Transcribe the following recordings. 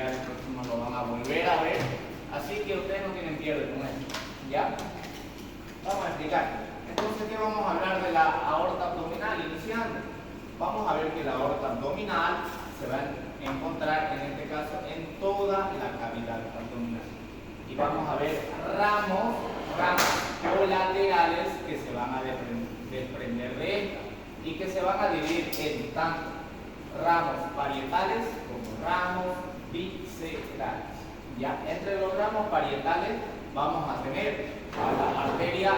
ya el próximo lo van a volver a ver, así que ustedes no tienen pierde con esto, ¿ya? Vamos a explicar. Entonces, ¿qué vamos a hablar de la aorta abdominal iniciando? Vamos a ver que la aorta abdominal se va a encontrar, en este caso, en toda la cavidad abdominal. Y vamos a ver ramas colaterales que se van a desprender de esta y que se van a dividir en tanto ramos parietales como ramos viscerales. Ya, entre los ramos parietales vamos a tener a la arteria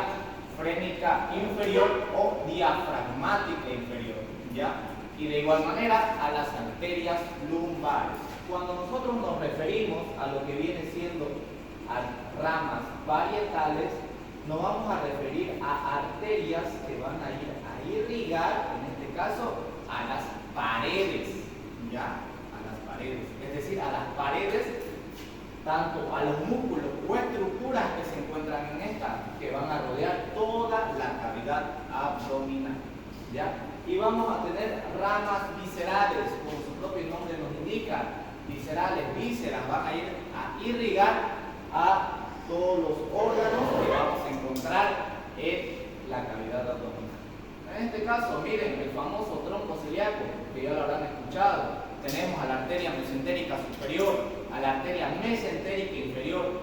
frénica inferior o diafragmática inferior, ¿ya? Y de igual manera a las arterias lumbares. Cuando nosotros nos referimos a lo que viene siendo a ramas parietales, nos vamos a referir a arterias que van a ir a irrigar, en este caso, a las paredes, ¿ya? A las paredes, es decir, a las paredes, tanto a los músculos o estructuras que se encuentran en esta, que van a rodear toda la cavidad abdominal, ¿ya? Y vamos a tener ramas viscerales, como su propio nombre nos indica, viscerales, vísceras, van a ir a irrigar a todos los órganos que vamos a encontrar en la cavidad abdominal. En este caso, miren, el famoso tronco celíaco, que ya lo habrán escuchado. Tenemos a la arteria mesentérica superior, a la arteria mesentérica inferior,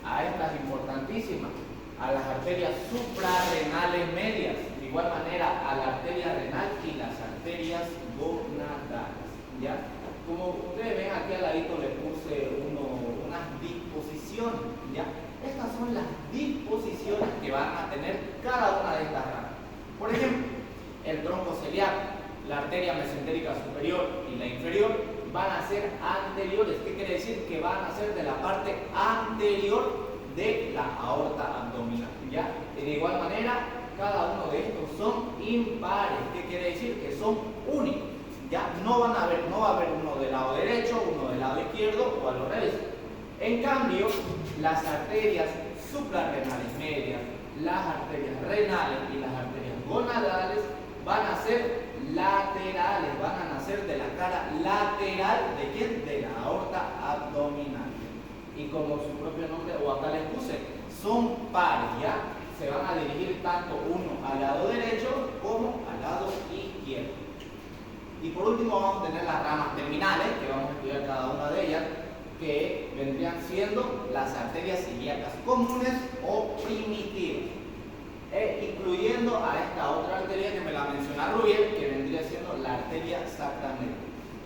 a estas importantísimas, a las arterias suprarrenales medias, de igual manera a la arteria renal y las arterias gonadales, ¿ya? Como ustedes ven, aquí al ladito le puse unas disposiciones, ¿ya? Estas son las disposiciones que van a tener cada una de estas ramas. Por ejemplo, el tronco celíaco, la arteria mesentérica superior y la inferior van a ser anteriores. ¿Qué quiere decir? Que van a ser de la parte anterior de la aorta abdominal, ¿ya? Y de igual manera, cada uno de estos son impares. ¿Qué quiere decir? Que son únicos, ¿ya? No va a haber uno del lado derecho, uno del lado izquierdo o a lo revés. En cambio, las arterias suprarrenales medias, las arterias renales y las arterias gonadales van a ser laterales, van a nacer de la cara lateral ¿de quién? De la aorta abdominal. Y como su propio nombre, o acá les puse, son pares, ¿ya? Se van a dirigir tanto uno al lado derecho como al lado izquierdo. Y por último vamos a tener las ramas terminales, que vamos a estudiar cada una de ellas, que vendrían siendo las arterias ilíacas comunes o primitivas, incluyendo a esta otra arteria que me la menciona Rubiel, que vendría siendo la arteria sacramedia.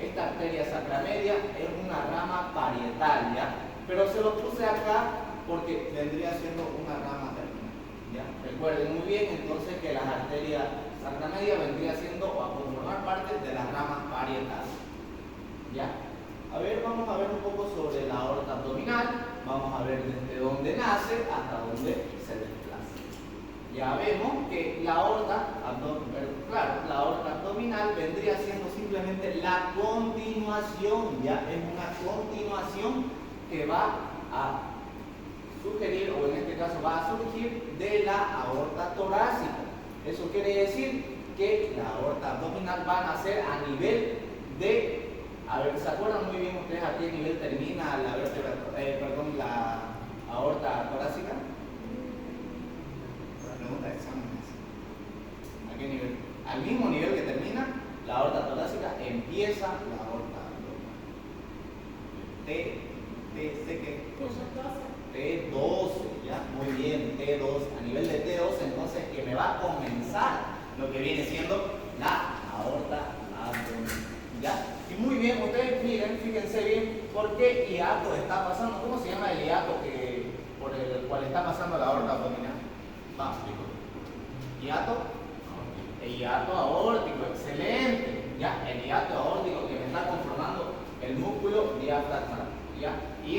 Esta arteria sacramedia es una rama parietal, ¿ya? Pero se lo puse acá porque vendría siendo una rama terminal, ¿ya? Recuerden muy bien entonces que las arterias sacramedia vendría siendo o a formar parte de las ramas parietales, ¿ya? A ver, vamos a ver un poco sobre la aorta abdominal. Vamos a ver desde dónde nace hasta dónde se desplaza. Ya vemos que la aorta abdominal vendría siendo simplemente la continuación, ya es una continuación que va a sugerir, o en este caso va a surgir de la aorta torácica. Eso quiere decir que la aorta abdominal va a nacer a nivel de, a ver, ¿se acuerdan muy bien ustedes a qué nivel termina la vértebra, la aorta torácica? Pregunta de exámenes. ¿A qué nivel? Al mismo nivel que termina la aorta torácica, empieza la aorta abdominal. T12, ya, muy bien, T2. A nivel de T2, entonces, que me va a comenzar lo que viene siendo la aorta abdominal, ¿ya? Y muy bien, ustedes miren, fíjense bien por qué hiato está pasando. ¿Cómo se llama el hiato por el cual está pasando la aorta abdominal? Vamos, explico. ¿Hiato? El hiato aórtico, excelente. ¿Ya? El hiato aórtico que me está conformando el músculo diafragmático, ¿ya? Y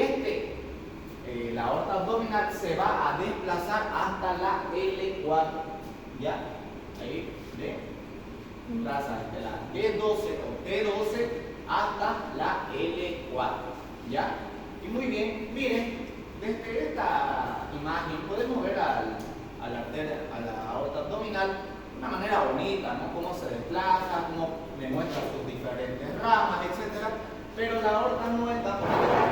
la aorta abdominal se va a desplazar hasta la L4, ¿ya? Ahí, ¿ven? Traza desde la D12 o T12 hasta la L4, ¿ya? Y muy bien, miren, desde esta imagen podemos ver a la aorta abdominal de una manera bonita, ¿no? Cómo se desplaza, cómo me muestra sus diferentes ramas, etc. Pero la aorta no es tan bonita.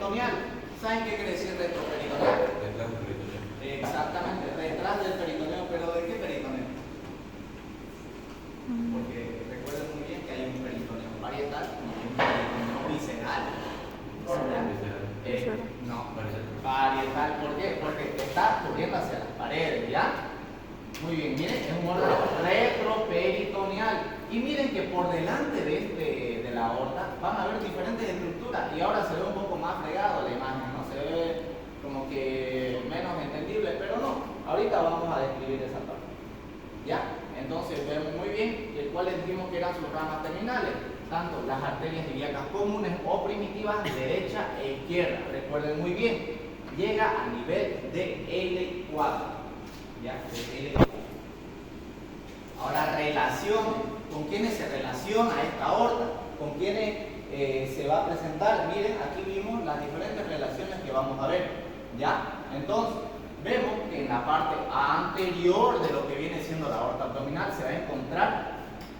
retroperitoneal. ¿Saben qué quiere decir retroperitoneal? Detrás del peritoneo. Exactamente, detrás del peritoneo. ¿Pero de qué peritoneo? Porque recuerden muy bien que hay un peritoneo parietal y un peritoneo visceral. No, parietal. ¿Por qué? Porque está corriendo hacia las paredes, ¿ya? Muy bien, miren, es un órgano retroperitoneal. Y miren que por delante de la aorta van a ver diferentes estructuras. Y ahora se ve un poco más fregado la imagen, ¿no? Se ve como que menos entendible, pero no. Ahorita vamos a describir esa parte. ¿Ya? Entonces vemos muy bien el cual dijimos que eran sus ramas terminales, tanto las arterias ilíacas comunes o primitivas, derecha e izquierda. Recuerden muy bien, llega a nivel de L4. ¿Ya? De L4. Ahora, relación, ¿con quiénes se relaciona esta aorta? ¿Con quiénes se va a presentar? Miren, aquí vimos las diferentes relaciones que vamos a ver. ¿Ya? Entonces, vemos que en la parte anterior de lo que viene siendo la aorta abdominal se va a encontrar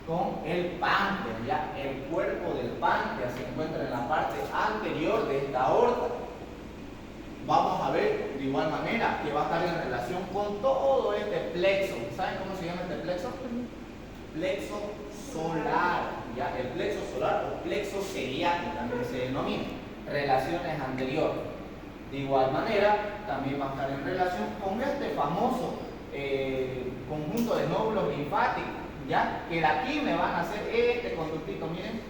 con el páncreas, ¿ya? El cuerpo del páncreas se encuentra en la parte anterior de esta aorta. Vamos a ver de igual manera que va a estar en relación con todo este plexo. ¿Saben cómo se llama este plexo? Plexo solar, ¿ya? El plexo solar o plexo celiaco también se denomina. Relaciones anteriores. De igual manera, también va a estar en relación con este famoso conjunto de nódulos linfáticos, ¿ya? Que de aquí me van a hacer este conductito, miren,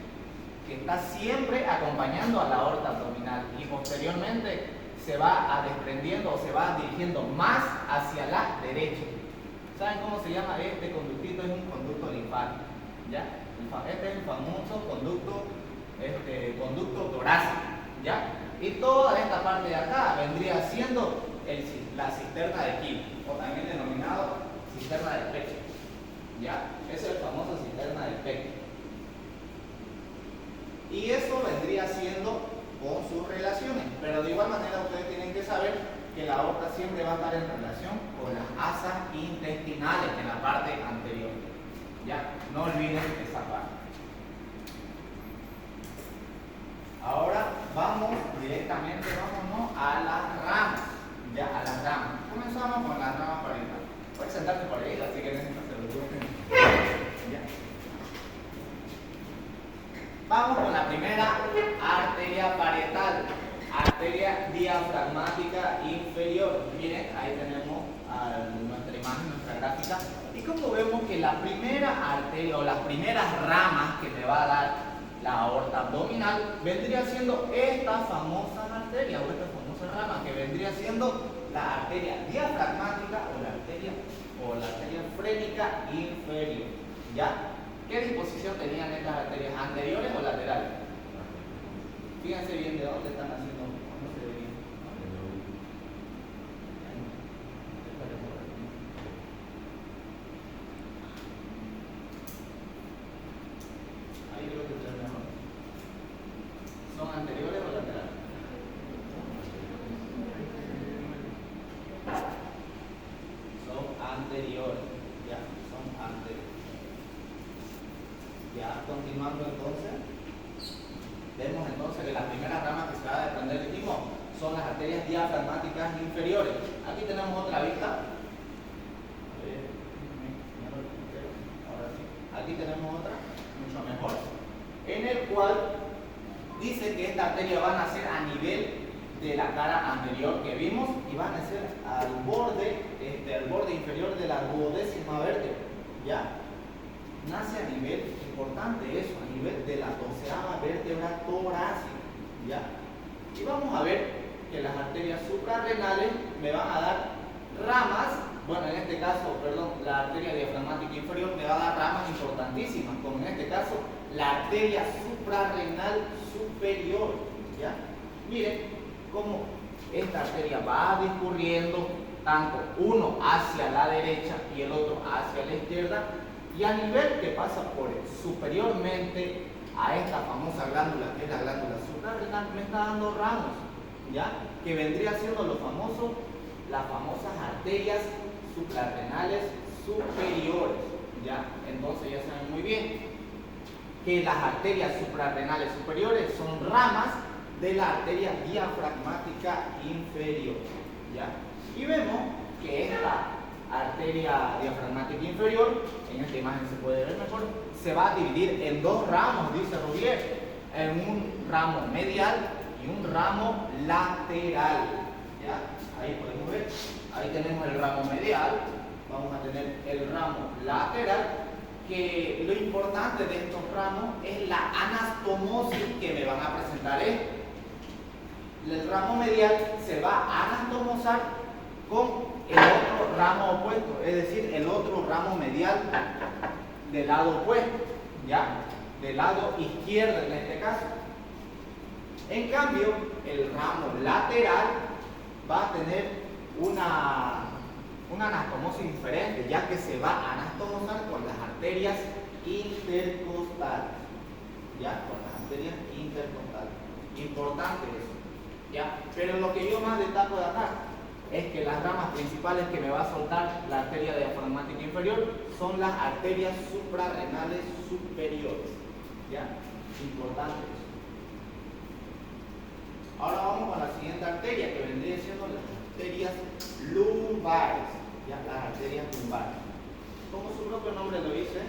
que está siempre acompañando a la aorta abdominal y posteriormente se va desprendiendo o se va dirigiendo más hacia la derecha. ¿Saben cómo se llama este conductito? Es un conducto linfático, ¿ya? Este es el famoso conducto torácico, ¿ya? Y toda esta parte de acá vendría siendo la cisterna de Kiel, o también denominado cisterna del pecho, ¿ya? Esa es el famoso cisterna del pecho. Y eso vendría siendo con sus relaciones, pero de igual manera ustedes tienen que saber que la aorta siempre va a estar en relación con las asas intestinales en la parte anterior. Ya, no olviden esa parte. Ahora vamos directamente, vámonos a las ramas. Ya, a las ramas. Comenzamos con las ramas parietales. Puedes sentarte por ahí, así que necesitas hacerlo. Ya. Vamos con la primera arteria parietal, arteria diafragmática inferior. Miren, ahí tenemos nuestra imagen, nuestra gráfica. Y como vemos que la primera arteria o las primeras ramas que me va a dar la aorta abdominal vendría siendo esta famosa arteria o esta famosa rama que vendría siendo la arteria diafragmática o la arteria frénica inferior. ¿Ya? ¿Qué disposición tenían estas arterias? ¿Anteriores o laterales? Fíjense bien de dónde están haciendo. No se ve bien. Ahí creo que está mejor. ¿Son anteriores o laterales? Son anteriores. Ya, son anteriores. Ya, continuando entonces, vemos entonces que las primeras ramas que se va a desprender del timo son las arterias diafragmáticas inferiores. Aquí tenemos otra vista. Ahora sí. Aquí tenemos otra, mucho mejor, en el cual dice que esta arteria va a nacer a nivel de la cara anterior que vimos y va a nacer al borde inferior de la duodécima vértebra. ¿Ya? Nace a nivel, importante eso, a nivel de la 12ª vértebra torácica, ¿ya? Y vamos a ver que las arterias suprarrenales me van a dar ramas, bueno, en este caso, perdón, la arteria diafragmática inferior me va a dar ramas importantísimas, como en este caso, la arteria suprarrenal superior, ¿ya? Miren cómo esta arteria va discurriendo tanto uno hacia la derecha y el otro hacia la izquierda, y a nivel que pasa por superiormente a esta famosa glándula, que es la glándula suprarrenal, me está dando ramos, ¿ya? Que vendría siendo las famosas arterias suprarrenales superiores, ¿ya? Entonces ya saben muy bien que las arterias suprarrenales superiores son ramas de la arteria diafragmática inferior, ¿ya? Y vemos que esta arteria diafragmática inferior, en esta imagen se puede ver mejor, se va a dividir en dos ramos, dice Rouvier, en un ramo medial y un ramo lateral, ¿ya? Ahí podemos ver, ahí tenemos el ramo medial, vamos a tener el ramo lateral, que lo importante de estos ramos es la anastomosis que me van a presentar esto. El ramo medial se va a anastomosar con el otro ramo opuesto, es decir, el otro ramo medial del lado opuesto, ¿ya? Del lado izquierdo en este caso. En cambio, el ramo lateral va a tener una anastomosis diferente, ya que se va a anastomosar con las arterias intercostales, ¿ya? Con las arterias intercostales. Importante eso, ¿ya? Pero lo que yo más destaco de acá es que las ramas principales que me va a soltar la arteria diafragmática inferior son las arterias suprarrenales superiores, ¿ya? Importante eso. Ahora vamos con la siguiente arteria, que vendría siendo las arterias lumbares, ¿ya? Las arterias lumbares. Como su propio nombre lo dice,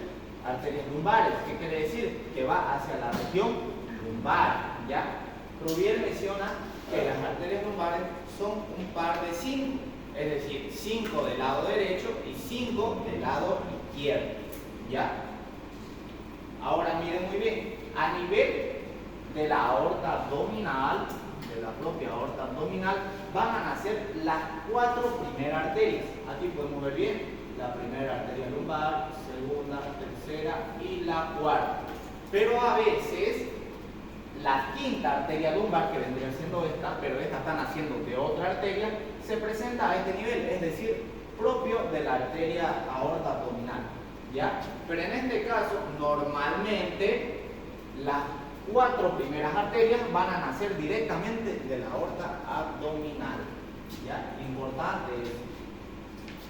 arterias lumbares. ¿Qué quiere decir? Que va hacia la región lumbar, ¿ya? Rouvier menciona que las arterias lumbares son un par de 5, es decir, 5 del lado derecho y 5 del lado izquierdo, ¿ya? Ahora miren muy bien, a nivel de la aorta abdominal, de la propia aorta abdominal, van a nacer las 4 primeras arterias. Aquí podemos ver bien la primera arteria lumbar, segunda, tercera y la cuarta. Pero a veces la quinta arteria lumbar, que vendría siendo esta, pero esta está naciendo de otra arteria, se presenta a este nivel, es decir, propio de la arteria aorta abdominal, ¿ya? Pero en este caso, normalmente, las 4 primeras arterias van a nacer directamente de la aorta abdominal, ¿ya? Importante eso.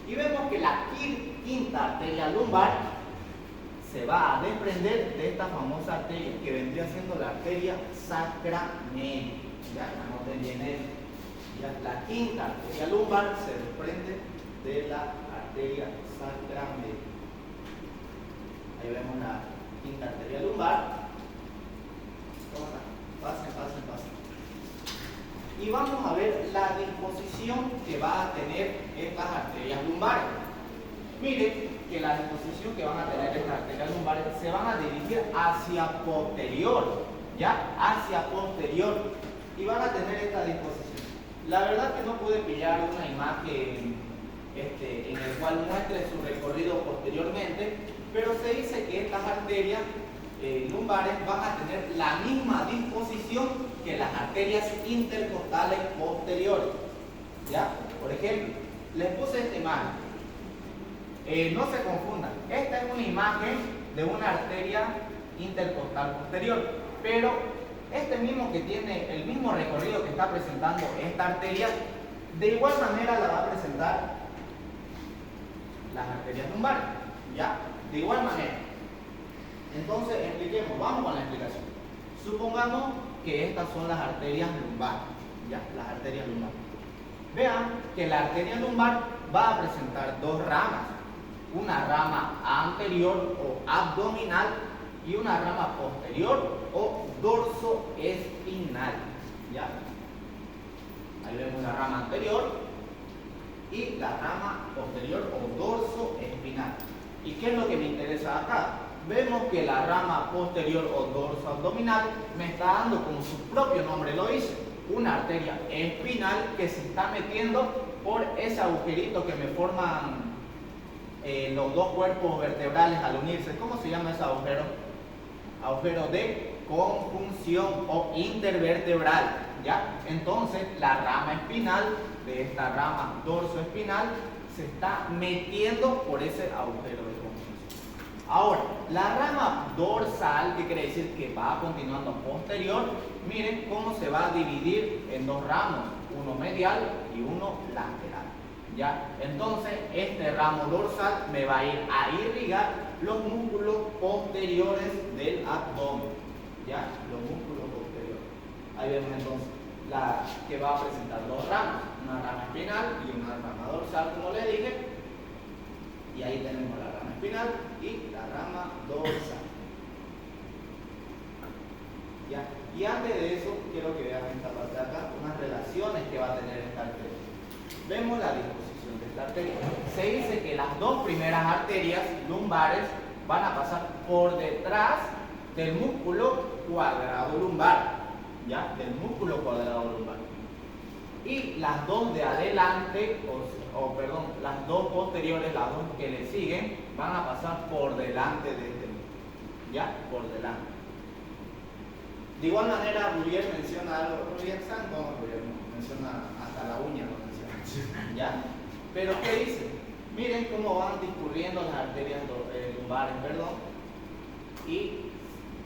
Y vemos que la quinta arteria lumbar se va a desprender de esta famosa arteria que vendría siendo la arteria sacra media. Ya, anoten bien eso. Ya, la quinta arteria lumbar se desprende de la arteria sacra media. Ahí vemos la quinta arteria lumbar. Pasen. Y vamos a ver la disposición que va a tener estas arterias lumbares. Miren que la disposición que van a tener estas arterias lumbares se van a dirigir hacia posterior, ¿ya? Hacia posterior. Y van a tener esta disposición. La verdad que no pude pillar una imagen en el cual muestre su recorrido posteriormente, pero se dice que estas arterias lumbares van a tener la misma disposición que las arterias intercostales posteriores, ¿ya? Por ejemplo, les puse esta imagen. No se confundan, esta es una imagen de una arteria intercostal posterior, pero este mismo que tiene el mismo recorrido que está presentando esta arteria, de igual manera la va a presentar las arterias lumbares, ¿ya? De igual manera. Entonces, expliquemos, vamos con la explicación. Supongamos que estas son las arterias lumbares, ¿ya? Las arterias lumbares. Vean que la arteria lumbar va a presentar dos ramas. Una rama anterior o abdominal y una rama posterior o dorsoespinal, ¿ya? Ahí vemos la rama anterior y la rama posterior o dorsoespinal. ¿Y qué es lo que me interesa acá? Vemos que la rama posterior o dorso abdominal me está dando, como su propio nombre lo dice, una arteria espinal que se está metiendo por ese agujerito que me forman los dos cuerpos vertebrales al unirse. ¿Cómo se llama ese agujero? Agujero de conjunción o intervertebral, ¿ya? Entonces la rama espinal de esta rama dorsoespinal se está metiendo por ese agujero de conjunción. Ahora, la rama dorsal, que quiere decir que va continuando posterior, miren cómo se va a dividir en dos ramos, uno medial y uno lateral, ¿ya? Entonces, este ramo dorsal me va a ir a irrigar los músculos posteriores del abdomen, ¿ya? Los músculos posteriores. Ahí vemos entonces la que va a presentar dos ramas, una rama espinal y una rama dorsal, como le dije. Y ahí tenemos la rama espinal y la rama dorsal. ¿Ya? Y antes de eso, quiero que vean esta parte de acá, unas relaciones que va a tener esta arteria. Vemos la disposición de esta arteria. Se dice que las dos primeras arterias lumbares van a pasar por detrás del músculo cuadrado lumbar. ¿Ya? Del músculo cuadrado lumbar. Y las dos de adelante, perdón, las dos posteriores, las dos que le siguen, van a pasar por delante de este músculo. ¿Ya? Por delante. De igual manera, Rubier menciona algo. Rubier, ¿saben cómo Rubier menciona hasta la uña? ¿No menciona? ¿Ya? Pero ¿qué dice? Miren cómo van discurriendo las arterias lumbares, perdón, y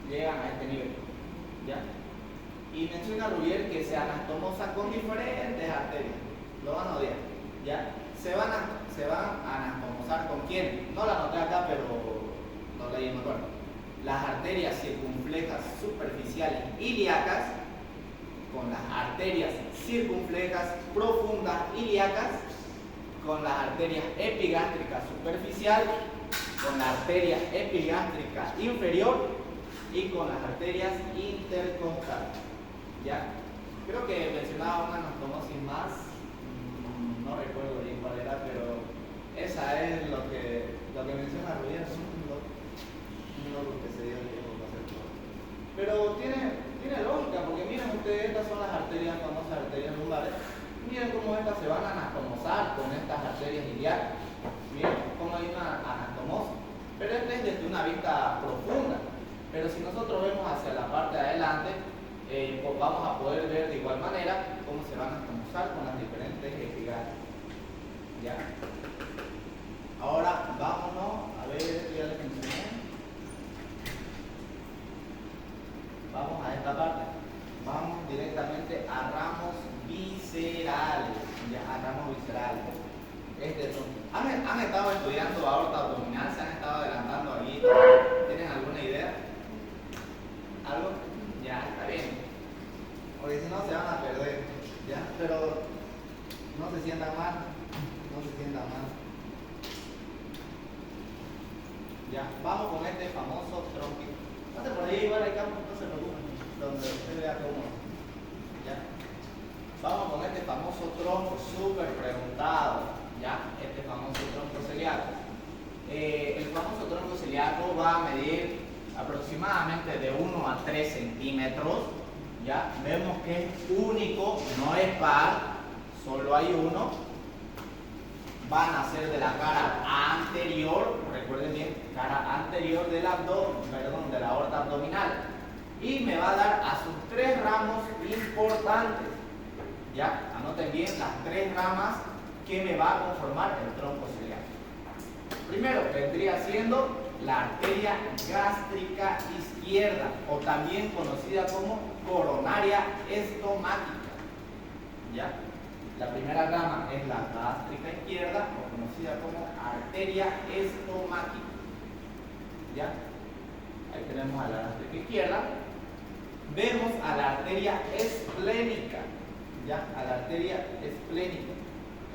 llegan a este nivel. ¿Ya? Y menciona Rubier que se anastomosa con diferentes arterias. Lo van a odiar. ¿Ya? Se van a anastomosar con quién. No la anoté acá, pero no leí mejor. Las arterias circunflejas superficiales ilíacas con las arterias circunflejas profundas ilíacas, con las arterias epigástricas superficial, con la arteria epigástrica inferior y con las arterias intercostales. ¿Ya? Creo que mencionaba una anastomosis más, no recuerdo bien cuál era, pero esa es lo que menciona Rubier. Que se dio el tiempo para hacer todo. Pero tiene lógica, porque miren ustedes, estas son las arterias, famosas arterias lumbares. Miren cómo estas se van a anastomosar con estas arterias ilíacas. Miren cómo hay una anastomosis. Pero esta es desde una vista profunda. Pero si nosotros vemos hacia la parte de adelante, pues vamos a poder ver de igual manera cómo se van a anastomosar con las diferentes epigástricas. ¿Ya? Ahora vámonos a ver, ya les mencioné. Vamos a esta parte. Vamos directamente a ramos viscerales. Ya, a ramos viscerales. ¿Han estado estudiando aorta abdominal? ¿Se han estado adelantando aquí? ¿Tienen alguna idea? ¿Algo? Ya, está bien. Porque si no se van a perder. ¿Ya? Pero no se sientan mal. No se sientan mal. Ya, vamos con este famoso tronquito. Pase por ahí, igual hay campo, no se preocupen, donde usted vea cómo. ¿Ya? Vamos con este famoso tronco súper preguntado. ¿Ya? Este famoso tronco celíaco. El famoso tronco celíaco va a medir aproximadamente de 1 a 3 centímetros. ¿Ya? Vemos que es único, no es par, solo hay uno. Van a ser de la cara anterior, recuerden bien, cara anterior del abdomen, de la aorta abdominal. Y me va a dar a sus 3 ramos importantes. Ya, anoten bien las 3 ramas que me va a conformar el tronco celíaco. Primero vendría siendo la arteria gástrica izquierda, o también conocida como coronaria estomática. ¿Ya? La primera rama es la gástrica izquierda, o conocida como arteria estomática. ¿Ya? Ahí tenemos a la gástrica izquierda. Vemos a la arteria esplénica. ¿Ya? A la arteria esplénica.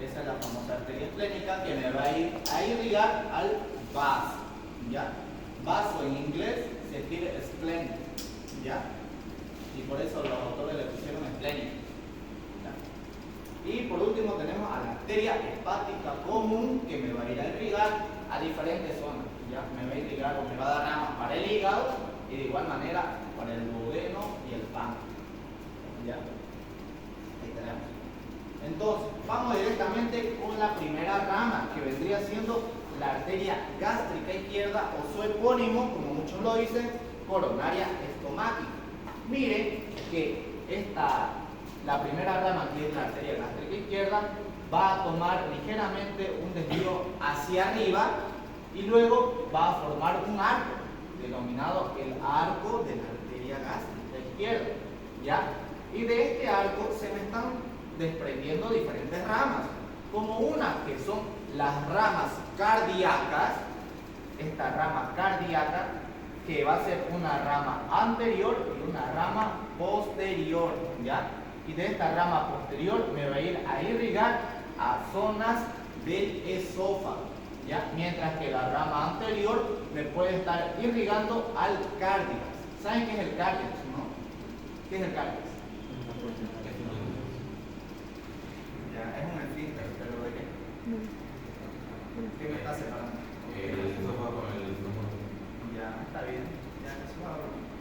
Esa es la famosa arteria esplénica que me va a irrigar al vaso. ¿Ya? Vaso en inglés se escribe spleen. ¿Ya? Y por eso los autores le pusieron esplénica. Y por último tenemos a la arteria hepática común que me va a ir a irrigar a diferentes zonas. ¿Ya? Me va a irrigar o me va a dar ramas para el hígado y de igual manera para el duodeno y el páncreas. ¿Ya? Ahí tenemos. Entonces, vamos directamente con la primera rama que vendría siendo la arteria gástrica izquierda o su epónimo, como muchos lo dicen, coronaria estomática. Miren que la primera rama, que es la arteria gástrica izquierda, va a tomar ligeramente un desvío hacia arriba y luego va a formar un arco, denominado el arco de la arteria gástrica izquierda. ¿Ya? Y de este arco se me están desprendiendo diferentes ramas, como una que son las ramas cardíacas. Esta rama cardíaca que va a ser una rama anterior y una rama posterior, ¿ya? Y de esta rama posterior me va a ir a irrigar a zonas del esófago, ¿ya? Mientras que la rama anterior me puede estar irrigando al cárdiax. ¿Saben qué es el cárdiax, no? ¿Qué es el cárdiax? Ya, es un esfínter, pero ¿de qué? ¿Qué me está separando? El esófago con el estómago. Ya, está bien. Ya, eso va.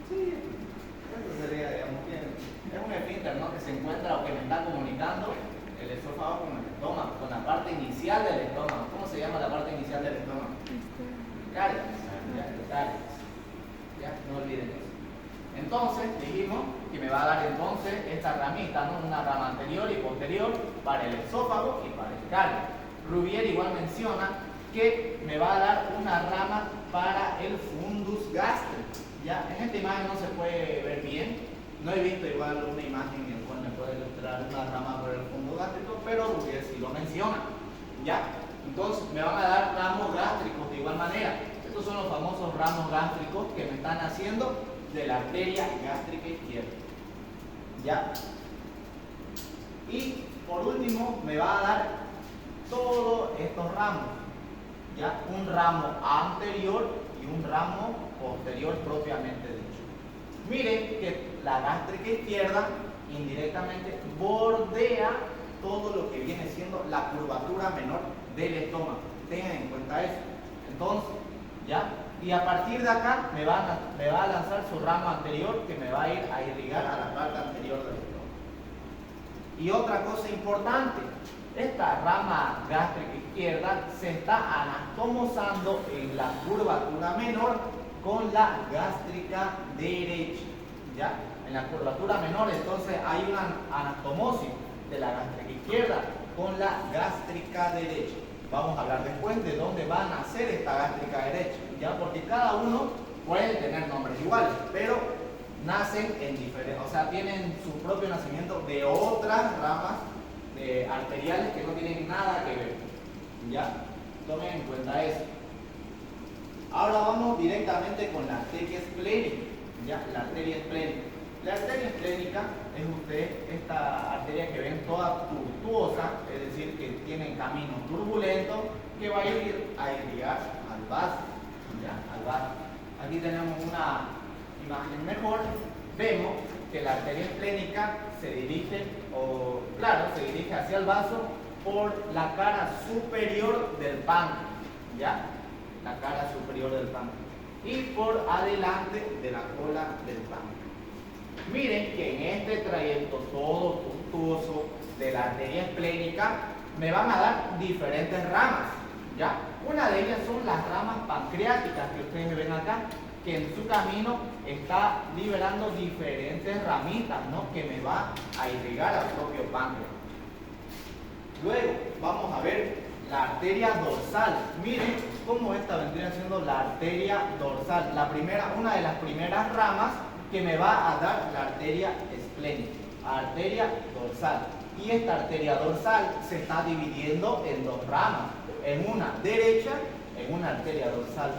Sí, eso sería, digamos, bien. Es un esfínter, ¿no? Que se encuentra o que me está comunicando el esófago con el estómago, con la parte inicial del estómago. ¿Cómo se llama la parte inicial del estómago? Cárdiax. Ya, el cárdiax. Ya, no olviden eso. Entonces, dijimos que me va a dar entonces esta ramita, ¿no? Una rama anterior y posterior para el esófago y para el cárdiax. Rubier igual menciona que me va a dar una rama para el fundus gástrico. ¿Ya? En esta imagen no se puede ver bien. No he visto igual una imagen en la cual me puede ilustrar una rama por el fundus gástrico, pero Rubier sí lo menciona. ¿Ya? Entonces me van a dar ramos gástricos de igual manera. Estos son los famosos ramos gástricos que me están haciendo de la arteria gástrica izquierda. ¿Ya? Y por último me va a dar todos estos ramos. ¿Ya? Un ramo anterior y un ramo posterior propiamente dicho. Miren que la gástrica izquierda indirectamente bordea todo lo que viene siendo la curvatura menor del estómago. Tengan en cuenta eso. Entonces, ¿ya? Y a partir de acá me va a lanzar su ramo anterior que me va a ir a irrigar a la parte anterior del estómago. Y otra cosa importante, esta rama gástrica izquierda se está anastomosando en la curvatura menor con la gástrica derecha. ¿Ya? En la curvatura menor entonces hay una anastomosis de la gástrica izquierda con la gástrica derecha. Vamos a hablar después de dónde va a nacer esta gástrica derecha, ¿ya? Porque cada uno puede tener nombres iguales, pero nacen en diferentes, o sea, tienen su propio nacimiento de otras ramas arteriales que no tienen nada que ver, ¿ya? Tomen en cuenta eso. Ahora vamos directamente con la arteria esplénica, ¿ya? La arteria esplénica. La arteria esplénica es esta arteria que ven toda tortuosa, es decir, que tiene camino turbulento, que va a ir a irrigar al vaso, ¿ya? Al vaso. Aquí tenemos una imagen mejor. Vemos que la arteria esplénica se dirige hacia el vaso por la cara superior del páncreas, ¿ya? La cara superior del páncreas. Y por adelante de la cola del páncreas. Miren que en este trayecto todo tortuoso de la arteria esplénica me van a dar diferentes ramas, ¿ya? Una de ellas son las ramas pancreáticas que ustedes ven acá, que en su camino está liberando diferentes ramitas, ¿no? Que me va a irrigar al propio páncreas. Luego vamos a ver la arteria dorsal. Miren cómo esta vendría siendo la arteria dorsal. Una de las primeras ramas que me va a dar la arteria esplénica, arteria dorsal. Y esta arteria dorsal se está dividiendo en dos ramas, en una derecha, en una arteria dorsal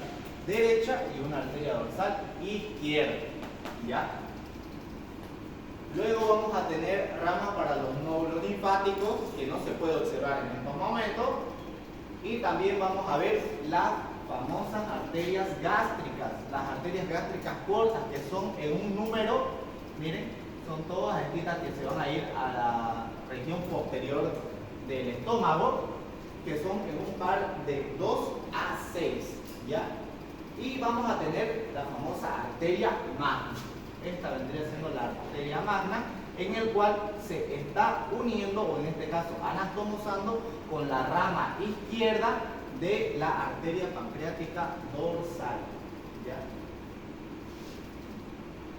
derecha y una arteria dorsal izquierda, ¿ya? Luego vamos a tener ramas para los nódulos linfáticos, que no se puede observar en estos momentos, y también vamos a ver las famosas arterias gástricas, las arterias gástricas cortas, que son en un número, miren, son todas escritas que se van a ir a la región posterior del estómago, que son en un par de 2 a 6, ¿ya? Y vamos a tener la famosa arteria magna. Esta vendría siendo la arteria magna, en el cual se está uniendo, o en este caso anastomosando, con la rama izquierda de la arteria pancreática dorsal, ¿ya?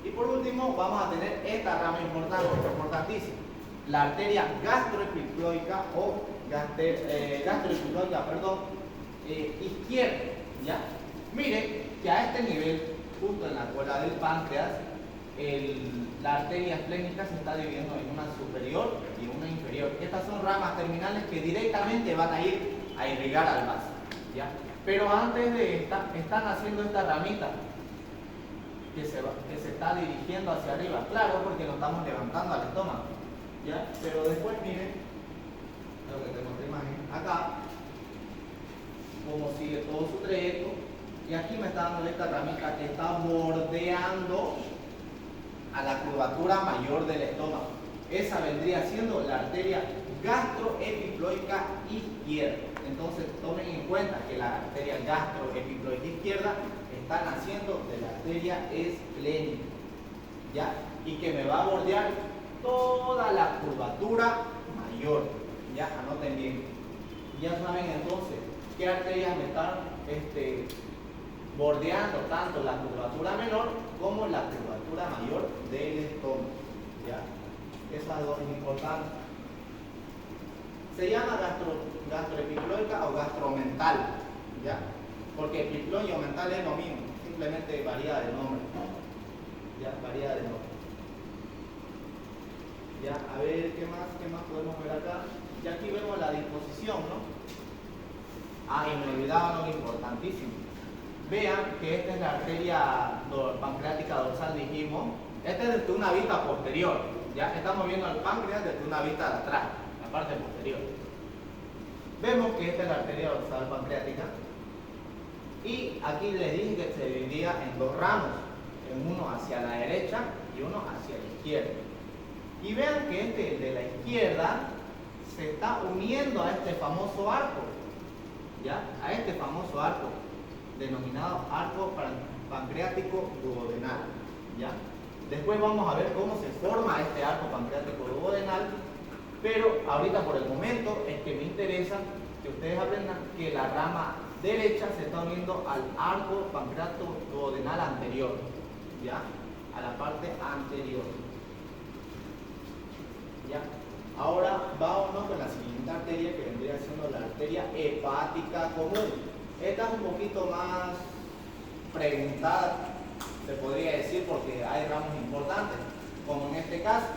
Y por último vamos a tener esta rama importantísima, la arteria gastroepiploica o izquierda, ¿ya? Miren que a este nivel, justo en la cola del páncreas, la arteria esplénica se está dividiendo en una superior y una inferior. Estas son ramas terminales que directamente van a ir a irrigar al vaso, ¿ya? Pero antes de esta, están haciendo esta ramita que se está dirigiendo hacia arriba. Claro, porque lo estamos levantando al estómago, ¿ya? Pero después miren lo que tenemos de imagen acá, cómo sigue todo su trayecto. Y aquí me está dando esta ramita que está bordeando a la curvatura mayor del estómago. Esa vendría siendo la arteria gastroepiploica izquierda. Entonces tomen en cuenta que la arteria gastroepiploica izquierda está naciendo de la arteria esplénica, ¿ya? Y que me va a bordear toda la curvatura mayor. Ya, anoten bien. Ya saben entonces qué arterias me están bordeando tanto la curvatura menor como la curvatura mayor del estómago. ¿Ya? Esas dos es importante. Se llama gastroepiploica o gastromental, ¿ya? Porque epiploide o mental es lo mismo, simplemente varía de nombre. Ya, varía de nombre. Ya, a ver qué más podemos ver acá. Y aquí vemos la disposición, ¿no? Ah, y me olvidaba lo importantísimo. Vean que esta es la arteria pancreática dorsal, dijimos. Esta es desde una vista posterior. Ya estamos viendo el páncreas desde una vista de atrás, la parte posterior. Vemos que esta es la arteria dorsal pancreática. Y aquí les dije que se dividía en dos ramos, en uno hacia la derecha y uno hacia la izquierda. Y vean que este de la izquierda se está uniendo a este famoso arco, ¿ya? A este famoso arco, denominado arco pancreático duodenal, ¿ya? Después vamos a ver cómo se forma este arco pancreático duodenal, pero ahorita por el momento es que me interesa que ustedes aprendan que la rama derecha se está uniendo al arco pancreático duodenal anterior, ¿ya? A la parte anterior, ¿ya? Ahora vámonos con la siguiente arteria, que vendría siendo la arteria hepática común. Esta es un poquito más preguntada, se podría decir, porque hay ramos importantes, como en este caso.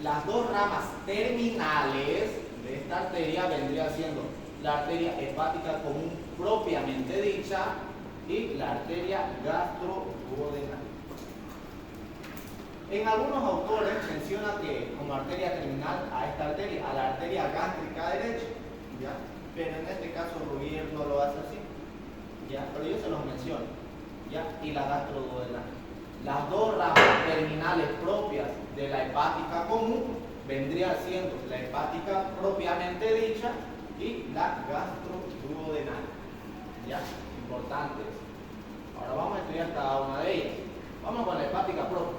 Las dos ramas terminales de esta arteria vendría siendo la arteria hepática común propiamente dicha y la arteria gastroduodenal. En algunos autores menciona que como arteria terminal a esta arteria, a la arteria gástrica derecha, ¿ya? Pero en este caso Rubier no lo hace así, ¿ya? Pero yo se los menciono, ¿ya? Y la gastroduodenal. Las dos ramas terminales propias de la hepática común vendría siendo la hepática propiamente dicha y la gastroduodenal, ¿ya? Importante eso. Ahora vamos a estudiar cada una de ellas. Vamos con la hepática propia.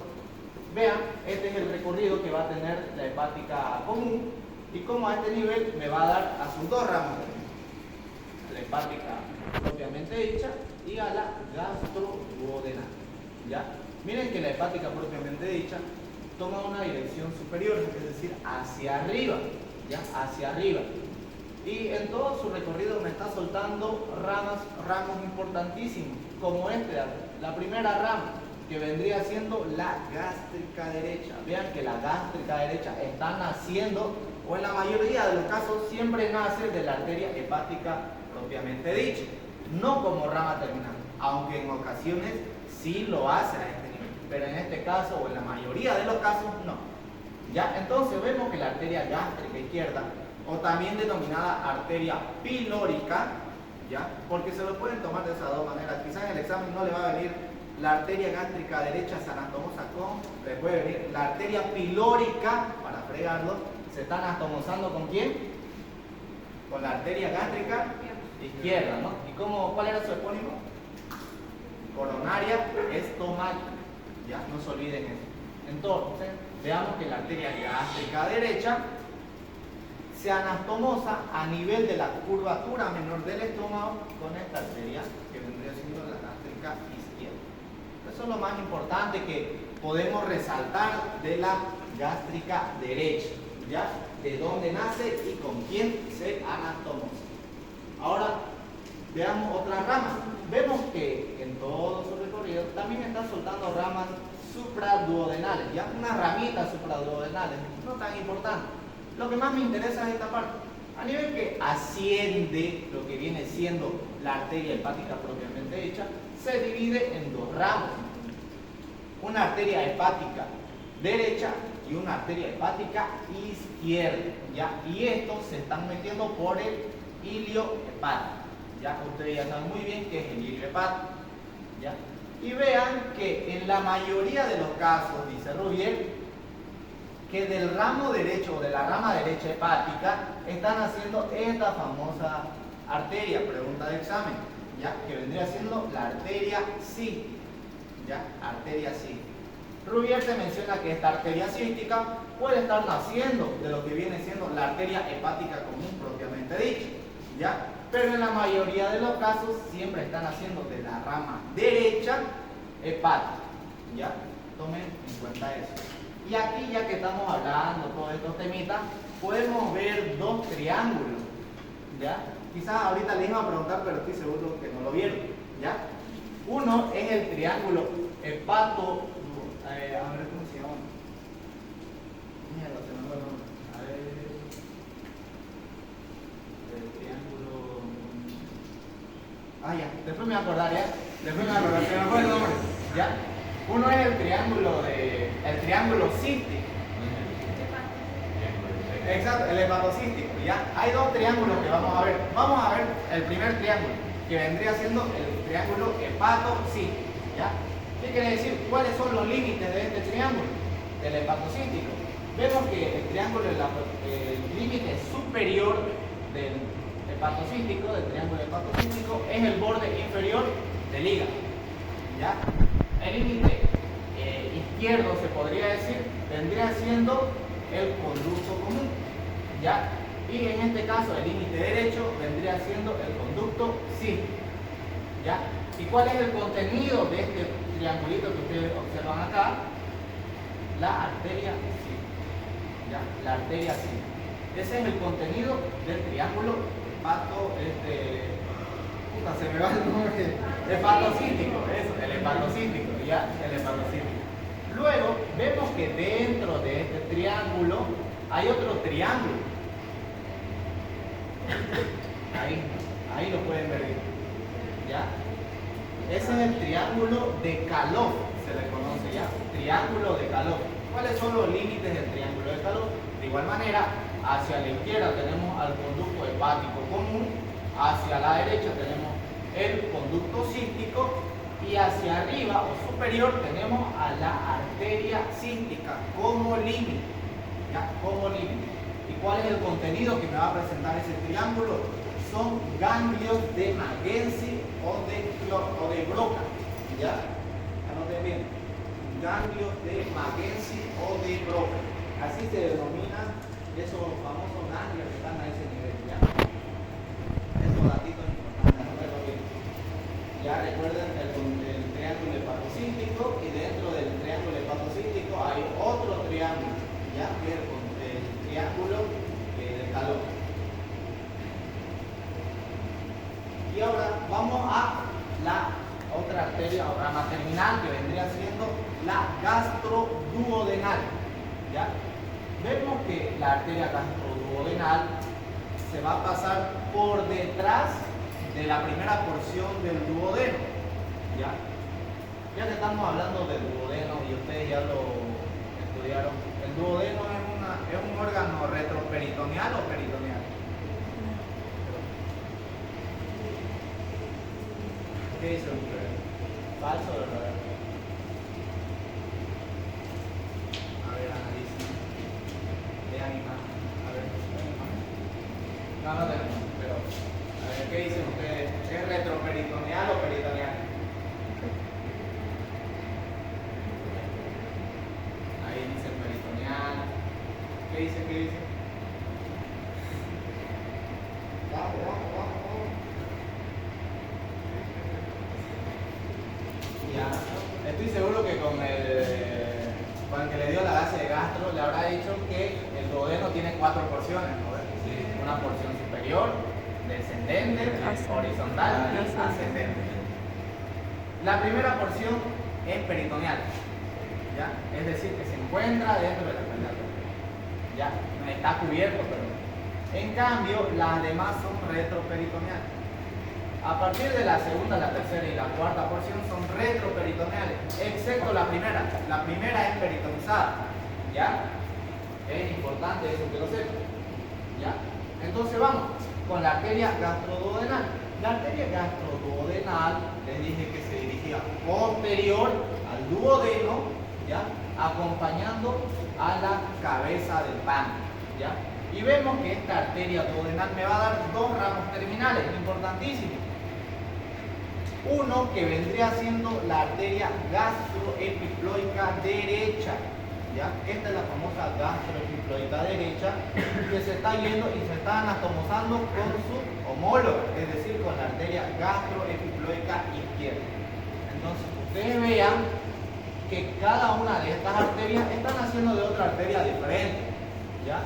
Vean, este es el recorrido que va a tener la hepática común y como a este nivel me va a dar a sus dos ramas, a la hepática propiamente dicha y a la gastroduodenal, ¿ya? Miren que la hepática propiamente dicha toma una dirección superior, es decir, hacia arriba, ¿ya? Hacia arriba. Y en todo su recorrido me está soltando ramos importantísimos, como este, la primera rama, que vendría siendo la gástrica derecha. Vean que la gástrica derecha está naciendo, o en la mayoría de los casos siempre nace de la arteria hepática propiamente dicha, no como rama terminal, aunque en ocasiones sí lo hace a este nivel, pero en este caso, o en la mayoría de los casos, no. Ya, entonces vemos que la arteria gástrica izquierda, o también denominada arteria pilórica, ¿ya? Porque se lo pueden tomar de esas dos maneras. Quizás en el examen no le va a venir la arteria gástrica derecha se anastomosa con, le puede venir la arteria pilórica, para fregarlo, se está anastomosando ¿con quién? Con la arteria gástrica izquierda, ¿no? ¿Y cuál era su epónimo? Coronaria estomática, ya, no se olviden eso. Entonces, veamos que la arteria gástrica derecha se anastomosa a nivel de la curvatura menor del estómago con esta arteria que vendría siendo la gástrica izquierda. Eso es lo más importante que podemos resaltar de la gástrica derecha, ¿ya? De dónde nace y con quién se anastomosa. Ahora, veamos otras ramas. Vemos que en todo su recorrido también está soltando ramas supraduodenales, ¿ya? Unas ramitas supraduodenales, no tan importantes. Lo que más me interesa es esta parte. A nivel que asciende lo que viene siendo la arteria hepática propiamente dicha, se divide en dos ramos. una arteria hepática derecha y una arteria hepática izquierda, ¿ya? Y estos se están metiendo por el ilio hepático, ¿ya? Ustedes ya saben muy bien qué es el ilio hepático, ¿ya? Y vean que en la mayoría de los casos, dice Rubier, que del ramo derecho o de la rama derecha hepática están haciendo esta famosa arteria, pregunta de examen, ¿ya? Que vendría siendo la arteria cística, ¿ya? Arteria cística. Rubier te menciona que esta arteria cística puede estar naciendo de lo que viene siendo la arteria hepática común propiamente dicha, ¿ya? Pero en la mayoría de los casos siempre están haciendo de la rama derecha hepática, ¿ya? Tomen en cuenta eso. Y aquí, ya que estamos hablando todos estos temitas, podemos ver dos triángulos, ¿ya? Quizás ahorita les iba a preguntar, pero estoy seguro que no lo vieron, ¿ya? Uno es el triángulo hepato, a ver cómo se llama. Mierda, se me fue el nombre. A ver. El triángulo. Ah, ya, después me voy a acordar, ¿ya? Después me voy a acordar, se me fue el nombre, ¿ya? Uno es el triángulo cístico. Exacto, el hepatocístico, ¿ya? Hay dos triángulos que vamos a ver. Vamos a ver el primer triángulo, que vendría siendo el triángulo hepatocístico, ¿ya? ¿Qué quiere decir? ¿Cuáles son los límites de este triángulo? Del hepatocístico. Vemos que el triángulo, el límite superior del hepatocístico, del triángulo hepatocístico, es el borde inferior del hígado, ¿ya? El límite izquierdo, se podría decir, vendría siendo el conducto común, ¿ya? Y en este caso el límite derecho vendría siendo el conducto cístico, ¿ya? ¿Y cuál es el contenido de este triangulito que ustedes observan acá? La arteria cística, ¿ya? La arteria cística. Ese es el contenido del triángulo se me va el nombre. Hepatocístico, eso, el hepatocístico, ¿ya? El hepatocístico. Luego vemos que dentro de este triángulo hay otro triángulo. Ahí lo pueden ver, ¿ya? Ese es el triángulo de Kalov, se le conoce, ¿ya? Triángulo de Kalov. ¿Cuáles son los límites del triángulo de Kalov? De igual manera, hacia la izquierda tenemos al conducto hepático común, hacia la derecha tenemos el conducto cístico y hacia arriba o superior tenemos a la arteria cística como límite, ¿ya? Como límite. ¿Y cuál es el contenido que me va a presentar ese triángulo? Son ganglios de Magenzi o de Broca, ¿ya? Anoten bien, ganglios de Magenzi o de Broca. Así se denominan esos famosos ganglios que están a ese nivel, ¿ya? Esos datitos importantes, anotenlo bien. Ya recuerden el triángulo hepatocístico, y dentro del triángulo hepatocístico hay otro triángulo, ya que es el triángulo de Kalov. Y ahora vamos a la otra arteria o rama terminal, que vendría siendo la gastroduodenal, ¿ya? Vemos que la arteria gastroduodenal se va a pasar por detrás de la primera porción del duodeno, ¿ya? Ya que estamos hablando del duodeno y ustedes ya lo estudiaron, el duodeno es un órgano retroperitoneal o peritoneal. ¿Qué dice usted? ¿Falso o verdadero? A ver, analicen. Vean imagen. A ver, vean imagen. No tenemos, pero a ver, ¿qué dicen ustedes? ¿Es retroperitoneal o peritoneal? Ahí dice peritoneal. ¿Qué dice? ¿Qué dice? Vamos. Ya, estoy seguro que con el que le dio la base de gastro le habrá dicho que el duodeno tiene 4 porciones, ¿no? Sí. Una porción superior, descendente, horizontal y ascendente. La primera porción es peritoneal, ¿ya? Es decir, que se encuentra dentro de la cavidad, ya, no está cubierto, pero en cambio las demás son retroperitoneales, A partir de la segunda, la tercera y la cuarta porción son retroperitoneales, excepto la primera. La primera es peritonizada, ¿ya? Es importante eso que lo sepan, ¿ya? Entonces vamos con la arteria gastroduodenal. La arteria gastroduodenal, les dije que se dirigía posterior al duodeno, ¿ya? Acompañando a la cabeza del páncreas, ¿ya? Y vemos que esta arteria duodenal me va a dar dos ramos terminales, importantísimos. Uno que vendría siendo la arteria gastroepiploica derecha, ¿ya? Esta es la famosa gastroepiploica derecha que se está yendo y se está anatomosando con su homóloga, es decir, con la arteria gastroepiploica izquierda. Entonces, ustedes vean que cada una de estas arterias están haciendo de otra arteria diferente, ¿ya?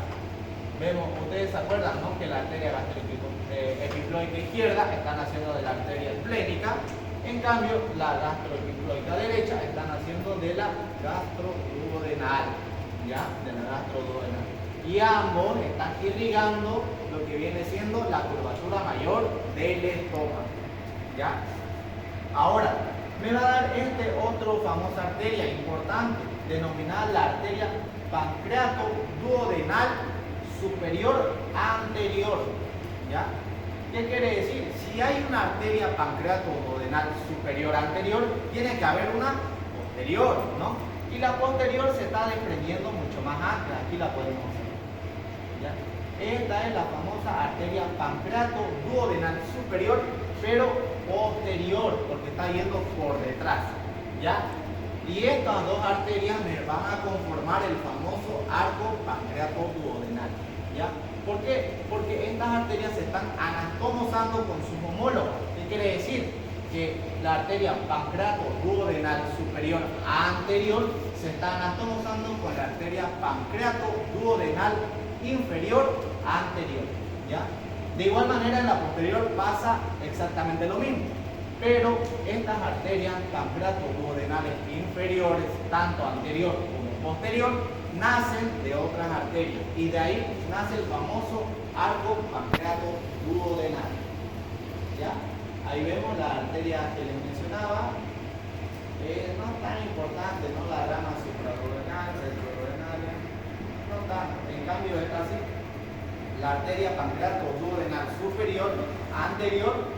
Vemos, ustedes se acuerdan, ¿no? Que la arteria gastroepiploica izquierda están haciendo de la arteria esplénica, en cambio la gastroepiploica derecha están haciendo de la gastroduodenal, ¿ya? De la gastroduodenal. Y ambos están irrigando lo que viene siendo la curvatura mayor del estómago, ¿ya? Ahora, me va a dar este otro famosa arteria importante, denominada la arteria pancreato-duodenal superior anterior, ¿ya? ¿Qué quiere decir? Si hay una arteria pancreato-duodenal superior anterior, tiene que haber una posterior, ¿no? Y la posterior se está desprendiendo mucho más amplia, aquí la podemos ver, ¿ya? Esta es la famosa arteria pancreato-duodenal superior, pero posterior, porque está yendo por detrás, ¿ya? Y estas dos arterias me van a conformar el famoso arco pancreato-duodenal, ¿ya? ¿Por qué? Porque estas arterias se están anatomosando con sus homólogos. ¿Qué quiere decir? Que la arteria pancreato-duodenal superior anterior se está anatomosando con la arteria pancreato-duodenal inferior anterior, ¿ya? De igual manera en la posterior pasa exactamente lo mismo, pero estas arterias pancreato-duodenales inferiores, tanto anterior como posterior, nacen de otras arterias y de ahí nace el famoso arco pancreato-duodenal, ¿ya? Ahí vemos la arteria que les mencionaba, no es tan importante, ¿no? La rama supraduodenal, retroduodenal, no tanto, en cambio esta sí. La arteria pancreato-duodenal superior anterior,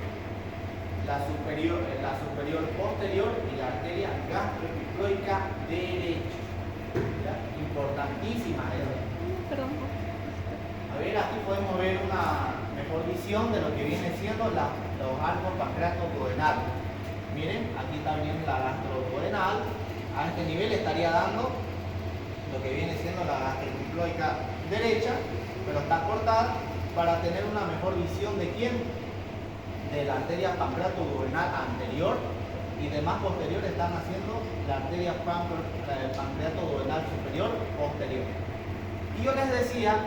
la superior posterior y la arteria gastroepiploica derecha, ¿ya? Importantísima esa. A ver, aquí podemos ver una mejor visión de lo que viene siendo los arcos pancreato-duodenales. Miren, aquí está viendo la gastroduodenal, a este nivel estaría dando lo que viene siendo la gastroepiploica derecha, pero está cortada para tener una mejor visión de quién, de la arteria pancreato-duodenal anterior, y demás posterior están haciendo la arteria pancreato-duodenal superior posterior. Y yo les decía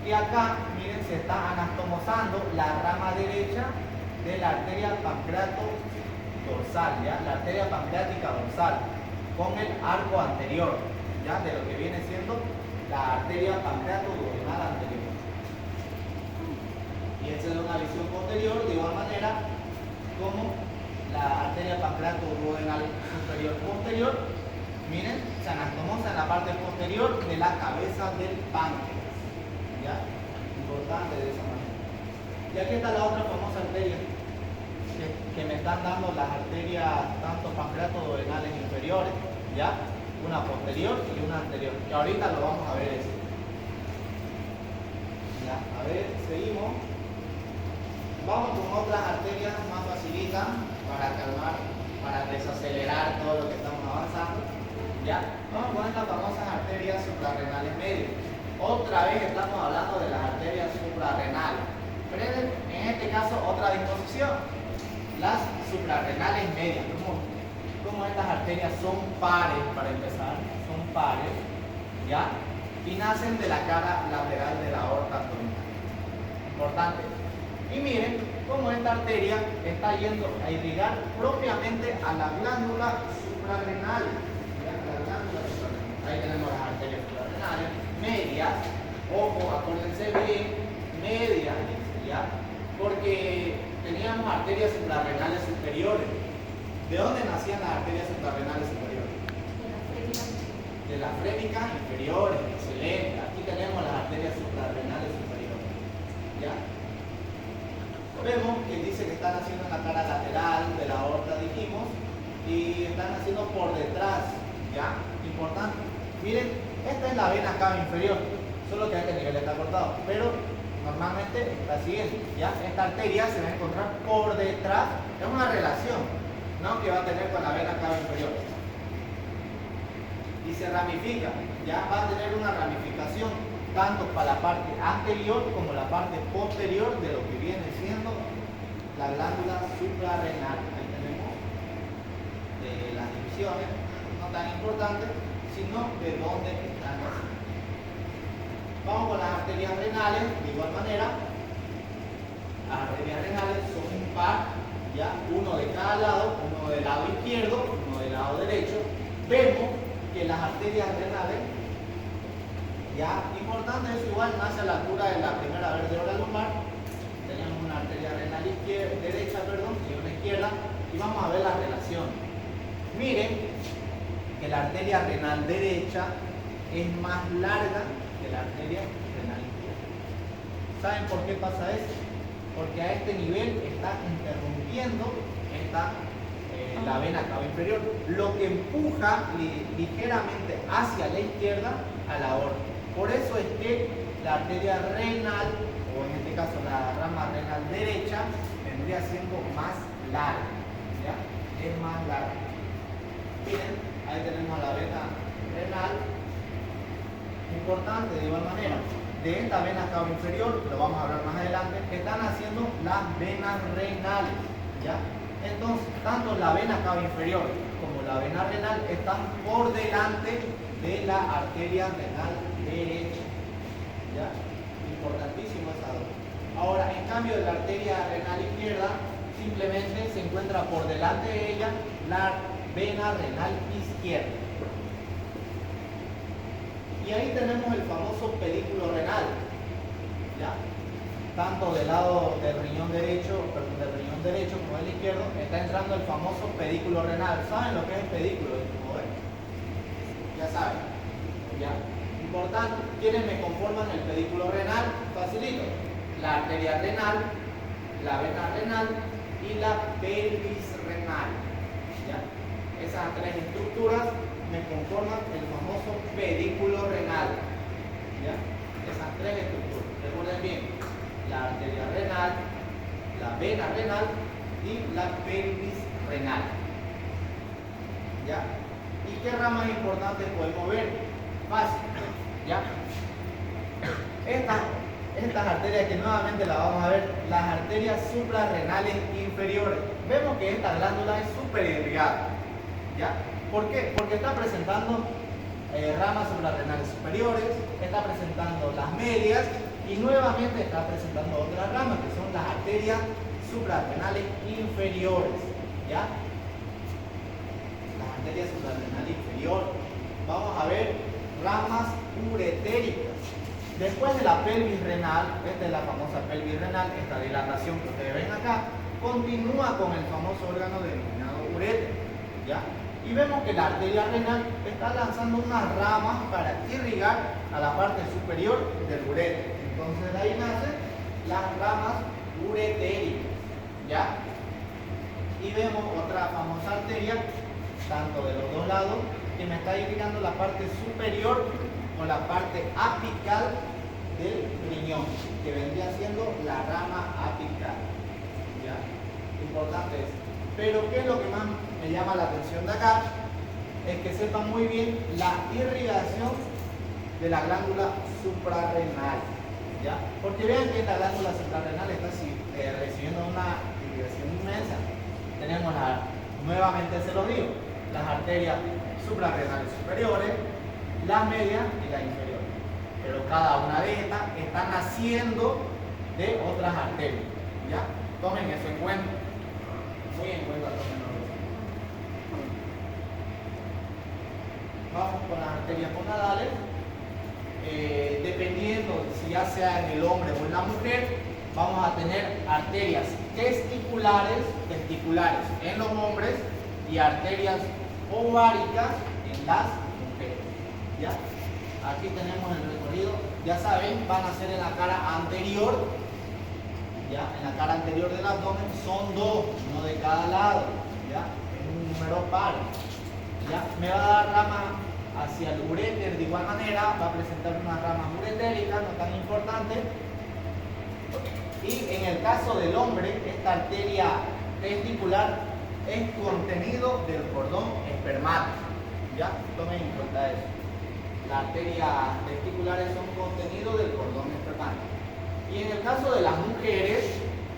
que acá, miren, se está anatomosando la rama derecha de la arteria pancreato dorsal, ¿ya? La arteria pancreática dorsal, con el arco anterior, ¿ya? De lo que viene siendo la arteria pancreato-duodenal anterior. Y esta es una visión posterior, de igual manera como la arteria pancreato-duodenal superior posterior, miren, se anastomosa en la parte posterior de la cabeza del páncreas, ¿ya? Importante de esa manera. Y aquí está la otra famosa arteria que me están dando las arterias tanto pancreato-duodenales inferiores, ¿ya? Una posterior y una anterior, y ahorita lo vamos a ver eso. Ya, a ver, seguimos. Vamos con otras arterias más facilitas para calmar, para desacelerar todo lo que estamos avanzando. ¿Ya? Vamos con estas famosas arterias suprarrenales medias. Otra vez estamos hablando de las arterias suprarrenales, pero en este caso otra disposición, las suprarrenales medias. Como estas arterias son pares, para empezar, son pares, ¿ya? Y nacen de la cara lateral de la aorta abdominal. Importante. Y miren cómo esta arteria está yendo a irrigar propiamente a la glándula suprarrenal. Ahí tenemos las arterias suprarrenales medias. Ojo, acuérdense bien, medias, ¿ya? Porque teníamos arterias suprarrenales superiores. ¿De dónde nacían las arterias suprarrenales superiores? De las frénicas inferiores. Excelente. Aquí tenemos las arterias suprarrenales superiores. ¿Ya? Vemos que dice que están haciendo en la cara lateral de la aorta, dijimos, y están haciendo por detrás. ¿Ya? Importante. Miren, esta es la vena cava inferior, solo que a este nivel está cortado, pero normalmente está siguiendo. ¿Ya? Esta arteria se va a encontrar por detrás, es una relación, ¿no?, que va a tener con la vena cava inferior. Y se ramifica, ya va a tener una ramificación tanto para la parte anterior como la parte posterior de lo que viene siendo la glándula suprarrenal. Ahí tenemos las divisiones, no tan importantes, sino de dónde están haciendo. Vamos con las arterias renales, de igual manera. Las arterias renales son un par, ya, uno de cada lado, uno del lado izquierdo, uno del lado derecho. Vemos que las arterias renales, ya, importante, es igual, nace a la altura de la primera vértebra lumbar. Tenemos una arteria renal derecha, y una izquierda, y vamos a ver la relación. Miren que la arteria renal derecha es más larga que la arteria renal izquierda. ¿Saben por qué pasa eso? Porque a este nivel está interrumpiendo la vena cava inferior, lo que empuja ligeramente hacia la izquierda a la aorta. Por eso es que la arteria renal, o en este caso la rama renal derecha, vendría siendo más larga. ¿Ya? Es más larga. Miren, ahí tenemos la vena renal. Importante, de igual manera, de esta vena cava inferior, lo vamos a hablar más adelante, están haciendo las venas renales. ¿Ya? Entonces, tanto la vena cava inferior como la vena renal están por delante de la arteria renal derecha. ¿Ya? Importantísimo esa dos. Ahora, en cambio, de la arteria renal izquierda, simplemente se encuentra por delante de ella la vena renal izquierda. Y ahí tenemos el famoso pedículo renal. ¿Ya? Tanto del lado del riñón derecho como del izquierdo, está entrando el famoso pedículo renal. ¿Saben lo que es el pedículo? Ya saben. ¿Ya? Importante. ¿Quiénes me conforman el pedículo renal? Facilito. La arteria renal, la vena renal y la pelvis renal. ¿Ya? Esas tres estructuras me conforman el famoso pedículo renal. ¿Ya? Esas tres estructuras. Recuerden bien. La arteria renal, la vena renal y la pelvis renal. ¿Ya? ¿Y qué ramas importantes podemos ver? Fácil. ¿Ya? Estas arterias que nuevamente las vamos a ver, las arterias suprarrenales inferiores. Vemos que esta glándula es súper irrigada. ¿Ya? ¿Por qué? Porque está presentando ramas suprarrenales superiores, está presentando las medias, y nuevamente está presentando otras ramas, que son las arterias suprarrenales inferiores. ¿Ya? Las arterias suprarrenales inferiores. Vamos a ver ramas uretéricas. Después de la pelvis renal, esta es la famosa pelvis renal, esta dilatación que ustedes ven acá, continúa con el famoso órgano denominado ureter. ¿Ya? Y vemos que la arteria renal está lanzando unas ramas para irrigar a la parte superior del ureter. Entonces de ahí nacen las ramas uretéricas. ¿Ya? Y vemos otra famosa arteria, tanto de los dos lados, que me está irrigando la parte superior o la parte apical del riñón, que vendría siendo la rama apical. ¿Ya? Importante es. Pero ¿qué es lo que más me llama la atención de acá? Es que sepan muy bien la irrigación de la glándula suprarrenal. ¿Ya? Porque vean que esta glándula suprarrenal está recibiendo una irrigación inmensa. Tenemos nuevamente se los digo, las arterias suprarrenales superiores, las medias y las inferiores. Pero cada una de estas está naciendo de otras arterias. ¿Ya? Tomen eso en cuenta. Muy en cuenta, tomen eso. Vamos con las arterias gonadales. Dependiendo si ya sea en el hombre o en la mujer, vamos a tener arterias testiculares en los hombres y arterias ováricas en las mujeres. ¿Ya? Aquí tenemos el recorrido. Ya saben, van a ser en la cara anterior. ¿Ya? En la cara anterior del abdomen son dos, uno de cada lado. ¿Ya? Es un número par. ¿Ya? Me va a dar rama hacia el uréter de igual manera, va a presentar una rama uretérica, no tan importante. Y en el caso del hombre, esta arteria testicular es contenido del cordón espermático. ¿Ya? Tomen en cuenta eso. Las arterias testiculares son contenido del cordón espermático. Y en el caso de las mujeres,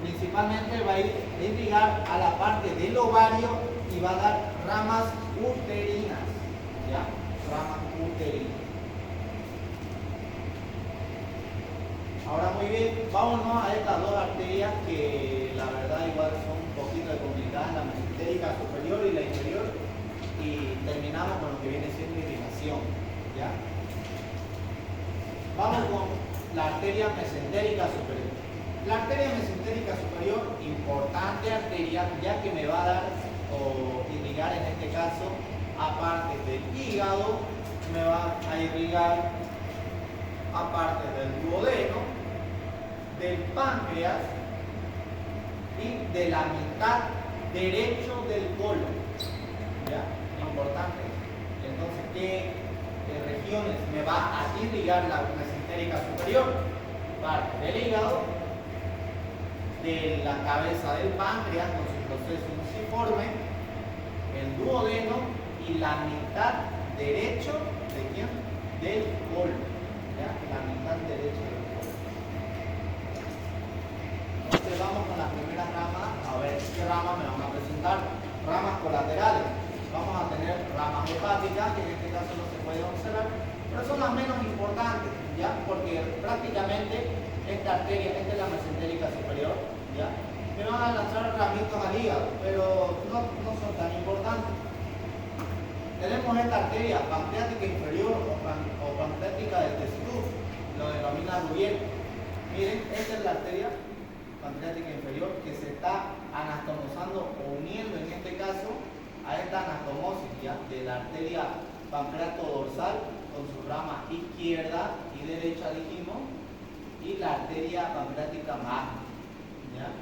principalmente va a irrigar a la parte del ovario y va a dar ramas uterinas. ¿Ya? Ramas uterinas. Ahora muy bien, vámonos a estas dos arterias que la verdad igual son un poquito complicadas, la mesentérica superior y la inferior, y terminamos con lo que viene siendo irrigación. ¿Ya? Vamos con la arteria mesentérica superior. La arteria mesentérica superior, importante arteria, ya que me va a dar o irrigar en este caso, aparte del hígado, me va a irrigar aparte del duodeno, del páncreas y de la mitad derecho del colon. ¿Ya? Importante. Entonces, ¿qué regiones me va a irrigar la mesentérica superior? Parte del hígado, de la cabeza del páncreas con su proceso nuciforme, el duodeno y la mitad derecho de quién? Del colon. ¿Ya? La mitad derecha del colon. Entonces vamos con la primera rama, a ver qué rama me van a presentar. Ramas colaterales. Vamos a tener ramas hepáticas, que en este caso no se puede observar, pero son las menos importantes, ¿ya? Porque prácticamente esta arteria, esta es la mesentérica superior, ¿ya? Me van a lanzar ramitos al hígado, pero no son tan importantes. Tenemos esta arteria pancreática inferior o pancreática del testículo, lo denomina Rubiel. Miren, esta es la arteria pancreática inferior que se está anastomosando o uniendo en este caso a esta anastomosis, ¿ya? De la arteria pancreato dorsal con su rama izquierda y derecha, dijimos, y la arteria pancreática magna, ¿ya?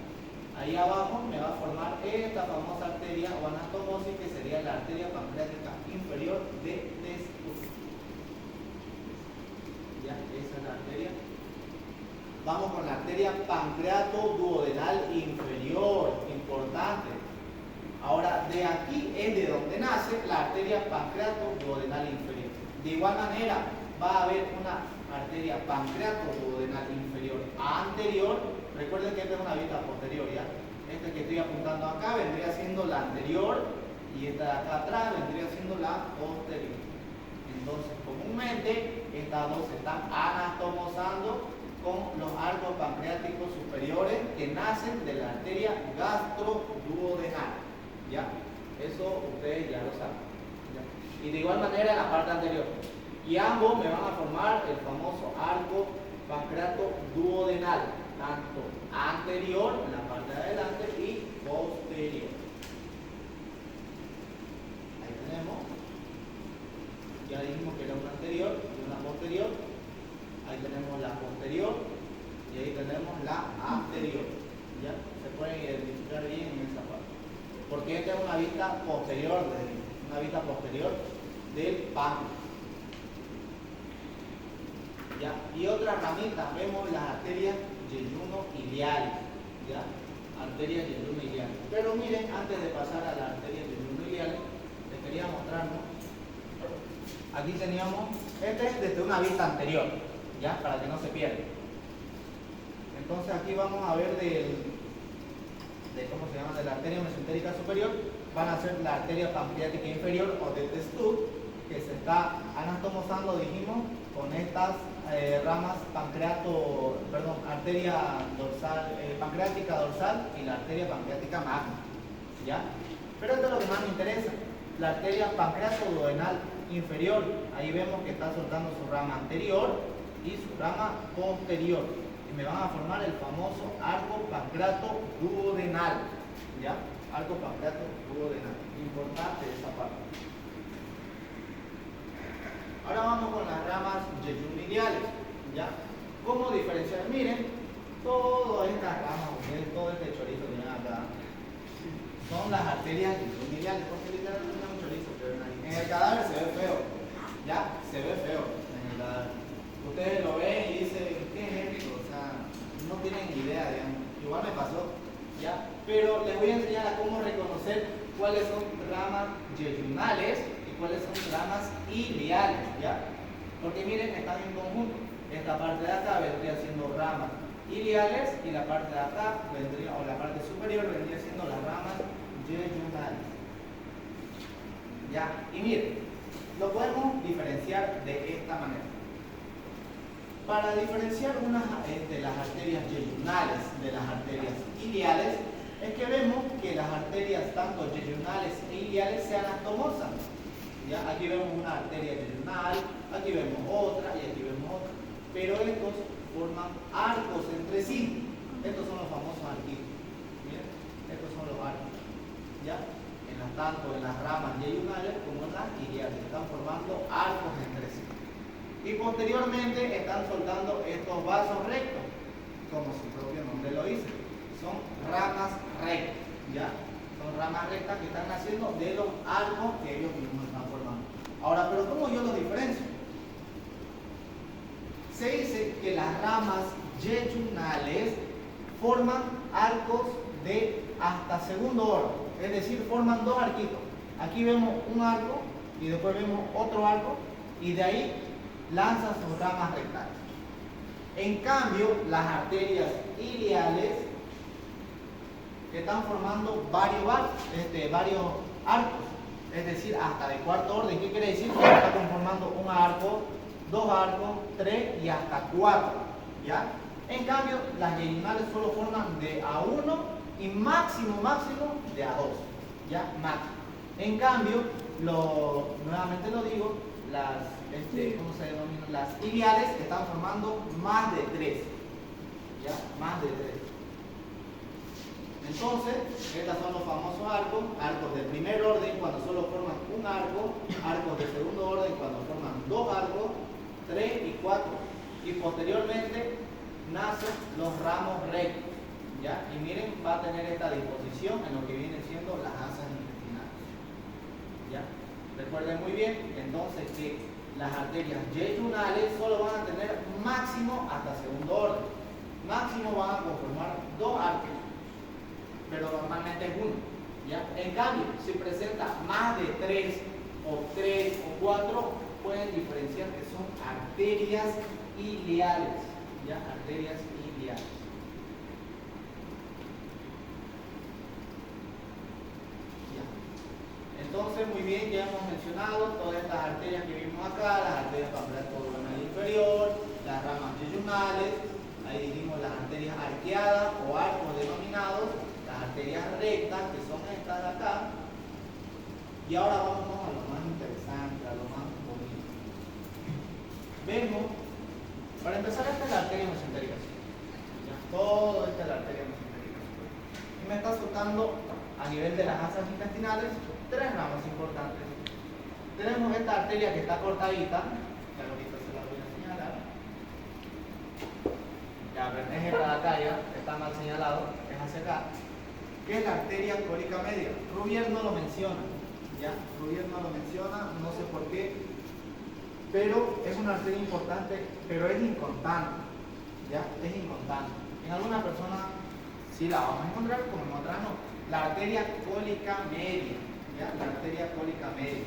Ahí abajo me va a formar esta famosa arteria o anastomosis que sería la arteria pancreática inferior de testículo. ¿Ya? Esa es la arteria. Vamos con la arteria pancreato duodenal inferior, importante. Ahora, de aquí es de donde nace la arteria pancreato duodenal inferior. De igual manera, va a haber una arteria pancreato duodenal inferior anterior. Recuerden que esta es una vista posterior, ¿ya? Esta que estoy apuntando acá vendría siendo la anterior y esta de acá atrás vendría siendo la posterior. Entonces, comúnmente, estas dos se están anastomosando con los arcos pancreáticos superiores que nacen de la arteria gastroduodenal. ¿Ya? Eso ustedes ya lo saben. ¿Ya? Y de igual manera en la parte anterior. Y ambos me van a formar el famoso arco pancreato duodenal, tanto anterior, en la parte de adelante, y posterior. Ahí tenemos. Ya dijimos que era una anterior y una posterior. Ahí tenemos la posterior y ahí tenemos la anterior. ¿Ya? Se pueden identificar bien en esa parte. Porque esta es una vista posterior del páncreas. ¿Ya? Y otra ramita, vemos las arterias yeyuno-iliares. ¿Ya? Arterias yeyuno-iliares. Pero miren, antes de pasar a las arterias yeyuno-iliares, les quería mostrar, ¿no? Aquí teníamos, este es desde una vista anterior, ¿ya? Para que no se pierda. Entonces aquí vamos a ver ¿cómo se llama? De la arteria mesentérica superior, van a ser la arteria pancreática inferior o de Testut, que se está anastomosando, dijimos, con estas ramas arteria dorsal, pancreática dorsal y la arteria pancreática magna, ¿ya? Pero esto es lo que más me interesa, la arteria pancreato duodenal inferior. Ahí vemos que está soltando su rama anterior y su rama posterior. y me van a formar el famoso arco pancreato duodenal. ¿Ya? Arco pancreato duodenal. Importante esa parte. Ahora vamos con las ramas yeyuniliales. ¿Ya? ¿Cómo diferenciar? Miren, todas estas ramas, todo este chorizo que ven acá, son las arterias yeyuniliales, porque literalmente es un chorizo, pero en el cadáver se ve feo. ¿Ya? Se ve feo en el cadáver. Ustedes lo ven y dicen, ¿qué es esto? O sea, no tienen idea, digamos. Igual me pasó. ¿Ya? Pero les voy a enseñar a cómo reconocer cuáles son ramas yeyunales y cuáles son ramas iliales, ¿ya? Porque miren, están en conjunto. Esta parte de acá vendría siendo ramas iliales y la parte de acá vendría, o la parte superior vendría siendo las ramas yeyunales. ¿Ya? Y miren, lo podemos diferenciar de esta manera. Para diferenciar de las arterias yeyunales de las arterias iliales, es que vemos que las arterias tanto yeyunales e iliales se anastomozan. ¿Ya? Aquí vemos una arteria yeyunal, aquí vemos otra y aquí vemos otra. Pero estos forman arcos entre sí. Estos son los famosos arquitos. ¿Miren? Estos son los arcos. ¿Ya? Tanto en las ramas yeyunales como en las iliales. Están formando arcos entre sí. Y posteriormente están soltando estos vasos rectos, como su propio nombre lo dice. Son ramas rectas, ¿ya? Son ramas rectas que están naciendo de los arcos que ellos mismos están formando. Ahora, ¿pero cómo yo los diferencio? Se dice que las ramas yeyunales forman arcos de hasta segundo orden, es decir, forman dos arquitos. Aquí vemos un arco y después vemos otro arco y de ahí lanzan sus ramas rectales. En cambio, las arterias iliales están formando varios arcos, es decir, hasta de cuarto orden. ¿Qué quiere decir? Que están conformando un arco, dos arcos, tres y hasta cuatro. ¿Ya? En cambio, las yeyunales solo forman de a uno y máximo de a dos. ¿Ya? Máximo. En cambio, nuevamente lo digo, ¿cómo se denomina? Las iliales están formando más de 3. ¿Ya? Más de 3. Entonces, estos son los famosos arcos. Arcos de primer orden cuando solo forman un arco. Arcos de segundo orden cuando forman dos arcos, 3 y 4. Y posteriormente nacen los ramos rectos. ¿Ya? Y miren, va a tener esta disposición en lo que viene siendo las asas intestinales. ¿Ya? Recuerden muy bien, entonces, que las arterias yeyunales solo van a tener máximo hasta segundo orden. Máximo van a conformar dos arcos, pero normalmente es uno. ¿Ya? En cambio, si presenta más de 3 o 4, pueden diferenciar que son arterias iliales. ¿Ya? Arterias iliales. Entonces, muy bien, ya hemos mencionado todas estas arterias que vimos acá, las arterias pancreato duodenal inferior, las ramas yeyunales, ahí dijimos las arterias arqueadas o arcos denominados, las arterias rectas, que son estas de acá. Y ahora vamos a lo más interesante, a lo más bonito. Vemos, para empezar, esta es la arteria mesentérica. Todo esta es la arteria mesentérica. Y me está soltando a nivel de las asas intestinales 3 ramas importantes. Tenemos esta arteria que está cortadita, que ahorita se la voy a señalar. Ya, es esta de acá, ya está mal señalado, es hacia acá, que es la arteria cólica media. Rubier no lo menciona, ya, Rubier no lo menciona, no sé por qué, pero es una arteria importante, pero es inconstante, ya, es inconstante. En algunas personas sí la vamos a encontrar, como en otras no. La arteria cólica media. ¿Ya? La arteria cólica media.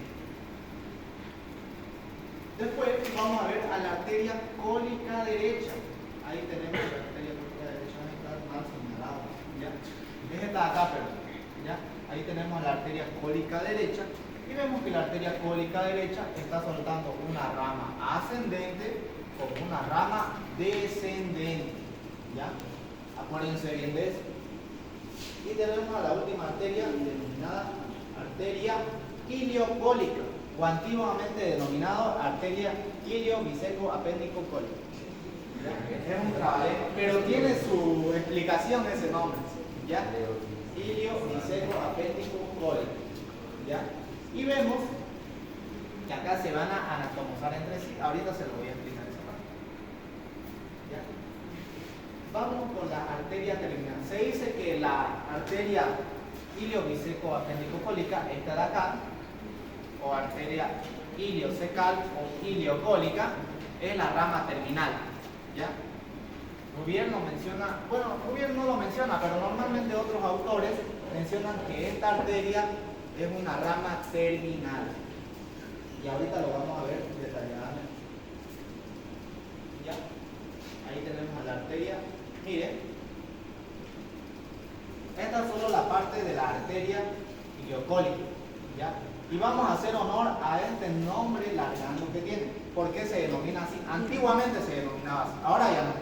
Después vamos a ver a la arteria cólica derecha. Ahí tenemos la arteria cólica derecha, está mal señalado. ¿Ya? Es esta de acá, perdón. ¿Ya? Ahí tenemos la arteria cólica derecha y vemos que la arteria cólica derecha está soltando una rama ascendente con una rama descendente. ¿Ya? Acuérdense bien de eso. Y tenemos a la última arteria denominada arteria iliocólica, o antiguamente denominado arteria ilio-biseco-apéndico-cólica. ¿Ya? Es un trabalengua, pero tiene su explicación ese nombre. ¿Ya? Ilio biseco apéndico cólico. ¿Ya? Y vemos que acá se van a anatomosar entre sí. Ahorita se lo voy a explicar esa parte. ¿Ya? Vamos con la arteria terminal. Se dice que la arteria iliobiseco apendicocólica, esta de acá, o arteria iliocecal o iliocólica, es la rama terminal. ¿Ya? Rubier no menciona, bueno, Rubier no lo menciona, pero normalmente otros autores mencionan que esta arteria es una rama terminal. Y ahorita lo vamos a ver detalladamente. ¿Ya? Ahí tenemos la arteria. Miren, esta es solo la parte de la arteria iliocólica. ¿Ya? Y vamos a hacer honor a este nombre largando que tiene. ¿Por qué se denomina así? Antiguamente se denominaba así, ahora ya no.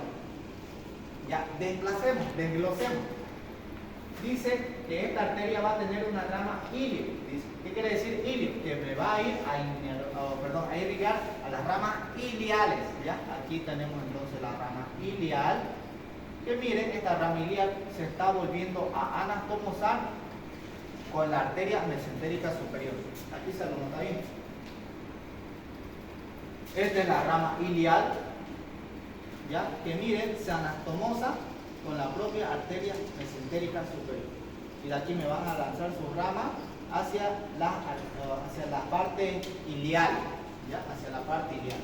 Ya, desplacemos, desglosemos. Dice que esta arteria va a tener una rama ilio. ¿Qué quiere decir ilio? Que me va a ir a irrigar a las ramas iliales. ¿Ya? Aquí tenemos entonces la rama ilial. Que miren, esta rama ilial se está volviendo a anastomosar con la arteria mesentérica superior. Aquí se lo nota bien. Esta es la rama ilial. ¿Ya? Que miren, se anastomosa con la propia arteria mesentérica superior. Y de aquí me van a lanzar su rama hacia la parte ilial. ¿Ya? Hacia la parte ilial.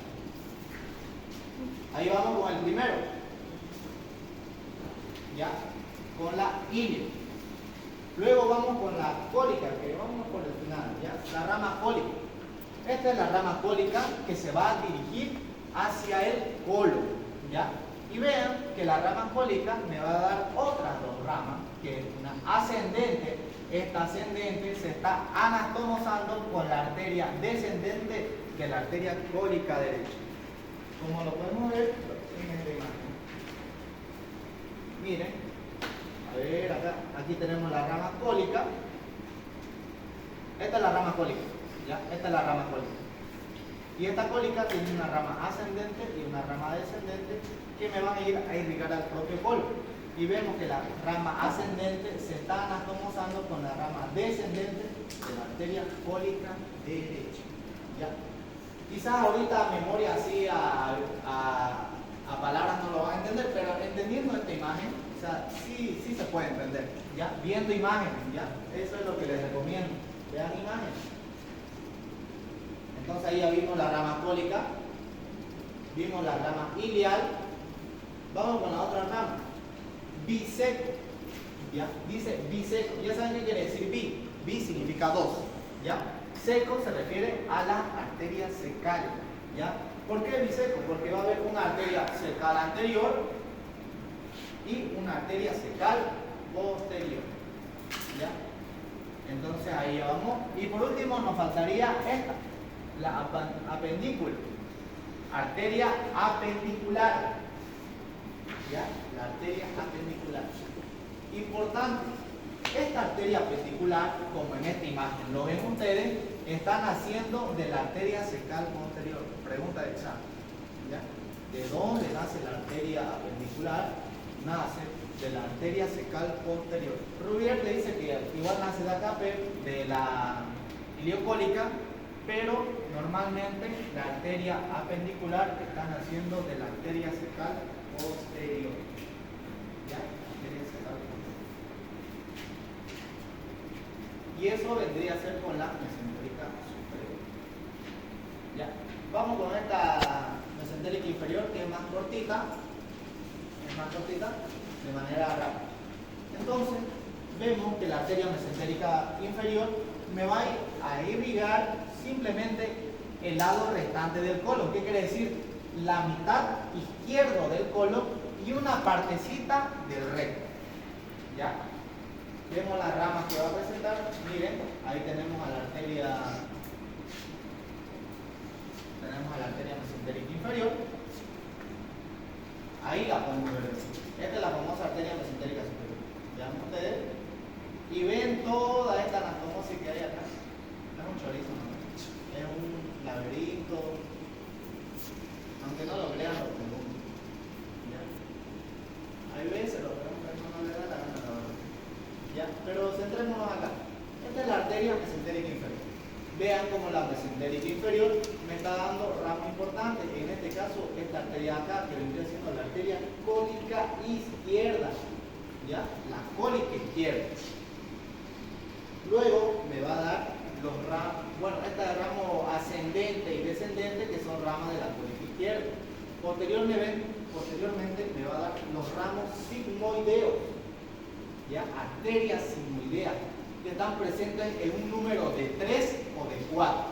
Ahí vamos con el primero. ¿Ya? Con la ilio. Luego vamos con la cólica, que vamos por el final. ¿Ya? La rama cólica. Esta es la rama cólica que se va a dirigir hacia el colon. ¿Ya? Y vean que la rama cólica me va a dar otras dos ramas, que es una ascendente. Esta ascendente se está anastomosando con la arteria descendente de la arteria cólica derecha. Como lo podemos ver en esta imagen. Miren, a ver acá, aquí tenemos la rama cólica. Esta es la rama cólica, ¿ya? Esta es la rama cólica. Y esta cólica tiene una rama ascendente y una rama descendente que me van a ir a irrigar al propio colon. Y vemos que la rama ascendente se está anastomosando con la rama descendente de la arteria cólica derecha. ¿Ya? Quizás ahorita a memoria así a palabras no lo van a entender, pero entendiendo esta imagen, o sea, sí se puede entender. ¿Ya? Viendo imágenes, ¿ya? Eso es lo que les recomiendo. Vean imágenes. Entonces ahí ya vimos la rama cólica, vimos la rama ilial. Vamos con la otra rama, biseco. ¿Ya? Dice biseco. Ya saben qué quiere decir bi. Bi significa dos. ¿Ya? Seco se refiere a las arterias secales. ¿Ya? ¿Por qué biseco? Porque va a haber una arteria secal anterior y una arteria secal posterior. ¿Ya? Entonces ahí ya vamos. Y por último nos faltaría esta, la apendícula, arteria apendicular. ¿Ya? La arteria apendicular. Importante, esta arteria apendicular, como en esta imagen lo ven ustedes, está naciendo de la arteria secal posterior. Pregunta de examen. ¿Ya? ¿De dónde nace la arteria apendicular? Nace de la arteria secal posterior. Rubier le dice que igual nace de acá, de la iliocólica, pero normalmente la arteria apendicular está naciendo de la arteria secal posterior. ¿Ya? Arteria secal posterior. Y eso vendría a ser con la mesentérica superior. ¿Ya? Vamos con esta mesentérica inferior, que es más cortita. Es más cortita, de manera rápida. Entonces, vemos que la arteria mesentérica inferior me va a irrigar simplemente el lado restante del colon. ¿Qué quiere decir? La mitad izquierdo del colon y una partecita del recto. ¿Ya? Vemos las ramas que va a presentar. Miren, ahí tenemos a la arteria mesentérica inferior. Ahí la podemos ver. Esta es la famosa arteria mesentérica superior. ¿Ya ven ustedes? Y ven toda esta anastomosis que hay acá. No es un chorizo, ¿no? Es un laberinto. Aunque no lo crean, lo pregunto. inferior me está dando ramo importante. En este caso, esta arteria acá, que vendría siendo la arteria cólica izquierda. ¿Ya? La cólica izquierda. Luego me va a dar los ramos, bueno, este ramo ascendente y descendente, que son ramas de la cólica izquierda. Posteriormente me va a dar los ramos sigmoideos, ¿ya? Arterias sigmoideas, que están presentes en un número de 3 o de 4,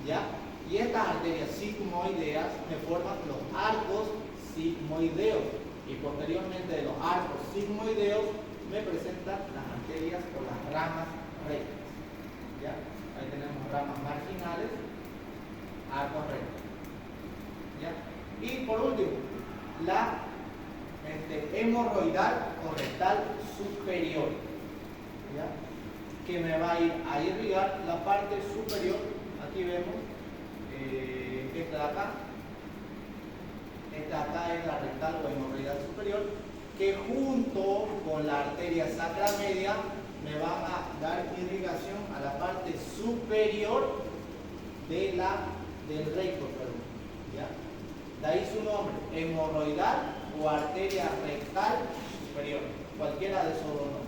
¿ya? Y estas arterias sigmoideas me forman los arcos sigmoideos, y posteriormente de los arcos sigmoideos me presentan las arterias o las ramas rectas, ¿ya? Ahí tenemos ramas marginales, arcos rectos, ¿ya? Y por último, la hemorroidal o rectal superior, ¿ya? Que me va a ir a irrigar la parte superior. Aquí vemos esta de acá. Esta de acá es la rectal o hemorroidal superior, que junto con la arteria sacra media me van a dar irrigación a la parte superior del recto, ¿ya? De ahí su nombre, hemorroidal o arteria rectal superior, cualquiera de esos dos nombres.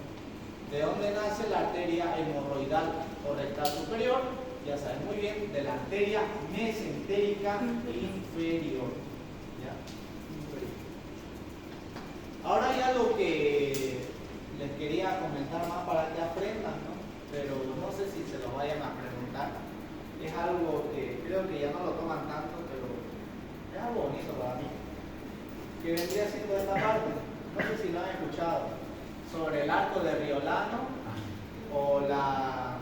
¿De dónde nace la arteria hemorroidal o rectal superior? Ya saben muy bien, de la arteria mesentérica inferior. ¿Ya? Ahora hay algo que les quería comentar más para que aprendan, ¿no? Pero no sé si se lo vayan a preguntar. Es algo que creo que ya no lo toman tanto, pero es algo bonito para mí. Que vendría siendo esta parte. No sé si lo han escuchado. Sobre el arco de Riolano o la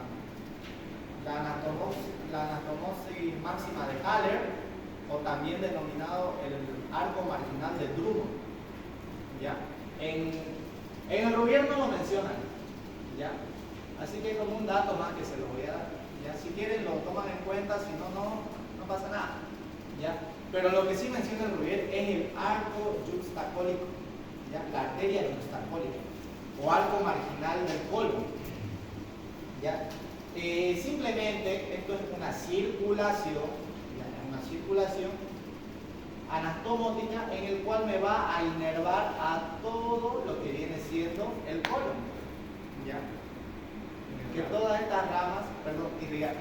anastomosis máxima de Haller, o también denominado el arco marginal de Drummond. ¿Ya? En el Rouvier no lo mencionan, ¿ya? Así que es como un dato más que se lo voy a dar, ¿ya? Si quieren lo toman en cuenta, si no, no pasa nada, ¿ya? Pero lo que sí menciona el Rouvier es el arco yuxtacólico, ¿ya? La arteria yuxtacólica o arco marginal del colon, ¿ya? Simplemente esto es una circulación, ¿ya? Una circulación anastomótica en el cual me va a inervar a todo lo que viene siendo el colon, ¿ya? Que todas estas ramas, perdón, irrigar,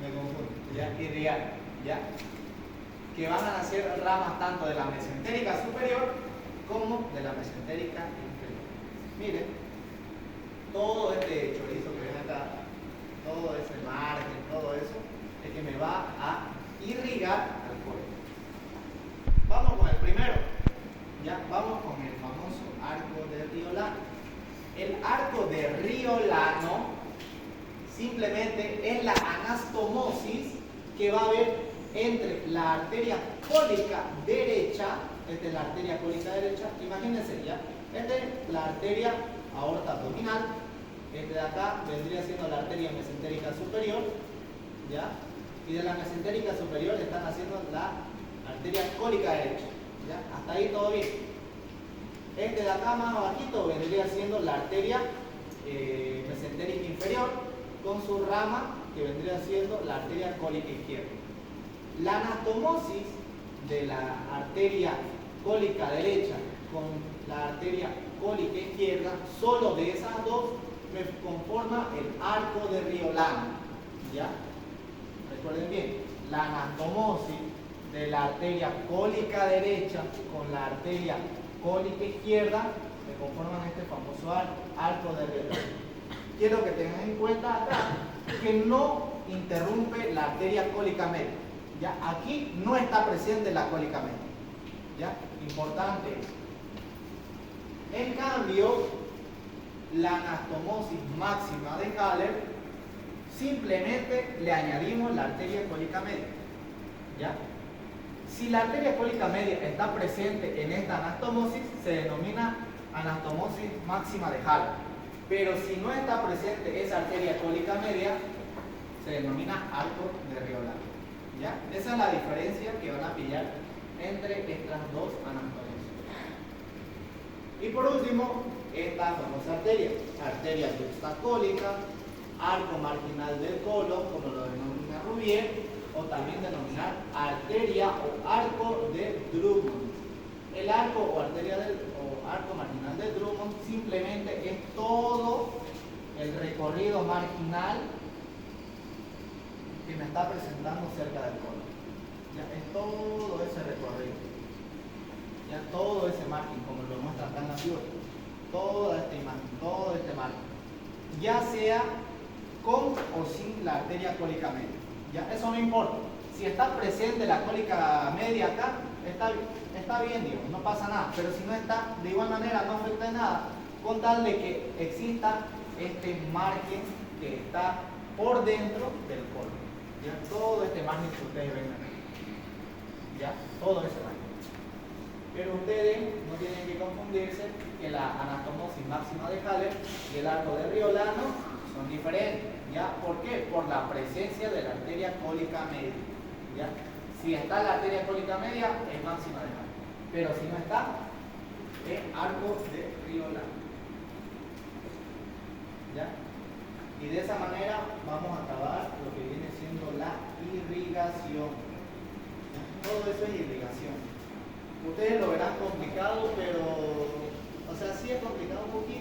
me confundo, ¿ya? Irrigar, ¿ya? Que van a nacer ramas tanto de la mesentérica superior como de la mesentérica inferior. Miren, todo este chorizo que ven acá, todo ese margen, todo eso, es que me va a irrigar al colon. Vamos con el primero, ya, vamos con el famoso arco de Riolano. El arco de Riolano simplemente es la anastomosis que va a haber entre la arteria cólica derecha, esta es la arteria cólica derecha, imagínense ya, esta es la arteria aorta abdominal, este de acá vendría siendo la arteria mesentérica superior, ¿ya? Y de la mesentérica superior están haciendo la arteria cólica derecha, ¿ya? Hasta ahí todo bien. Este de acá más abajito vendría siendo la arteria mesentérica inferior con su rama que vendría siendo la arteria cólica izquierda. La anastomosis de la arteria cólica derecha con la arteria cólica izquierda, solo de esas dos me conforma el arco de Riolano, ¿ya? Recuerden bien, la anastomosis de la arteria cólica derecha con la arteria cólica izquierda me conforman este famoso arco de Riolano. Quiero que tengan en cuenta acá que no interrumpe la arteria cólica media, ¿ya? Aquí no está presente la cólica media, ¿ya? Importante eso. En cambio, la anastomosis máxima de Haller, simplemente le añadimos la arteria cólica media, ¿ya? Si la arteria cólica media está presente en esta anastomosis, se denomina anastomosis máxima de Haller. Pero si no está presente esa arteria cólica media, se denomina arco de Riolano, ¿ya? Esa es la diferencia que van a pillar entre estas dos anastomosis. Y por último, esta famosa arteria yuxtacólica, arco marginal del colon, como lo denomina Cuvier, o también denominar arteria o arco de Drummond. El arco o arteria o arco marginal de Drummond simplemente es todo el recorrido marginal que me está presentando cerca del colon. Ya es todo ese recorrido, ya todo ese margen, como lo muestra acá en la figura, toda esta imagen, todo este margen, ya sea con o sin la arteria cólica media. Ya, eso no importa. Si está presente la cólica media acá, está bien, digo, no pasa nada. Pero si no está, de igual manera no afecta en nada, con tal de que exista este margen que está por dentro del colon. Ya, todo este margen que ustedes ven aquí. Ya, todo ese margen. Pero ustedes no tienen que confundirse que la anastomosis máxima de Haller y el arco de Riolano son diferentes. ¿Ya? ¿Por qué? Por la presencia de la arteria cólica media. ¿Ya? Si está la arteria cólica media, es máxima de Haller. Pero si no está, es arco de Riolano. ¿Ya? Y de esa manera vamos a acabar lo que viene siendo la irrigación. ¿Ya? Todo eso es irrigación. Ustedes lo verán complicado, pero, o sea, sí es complicado un poquito.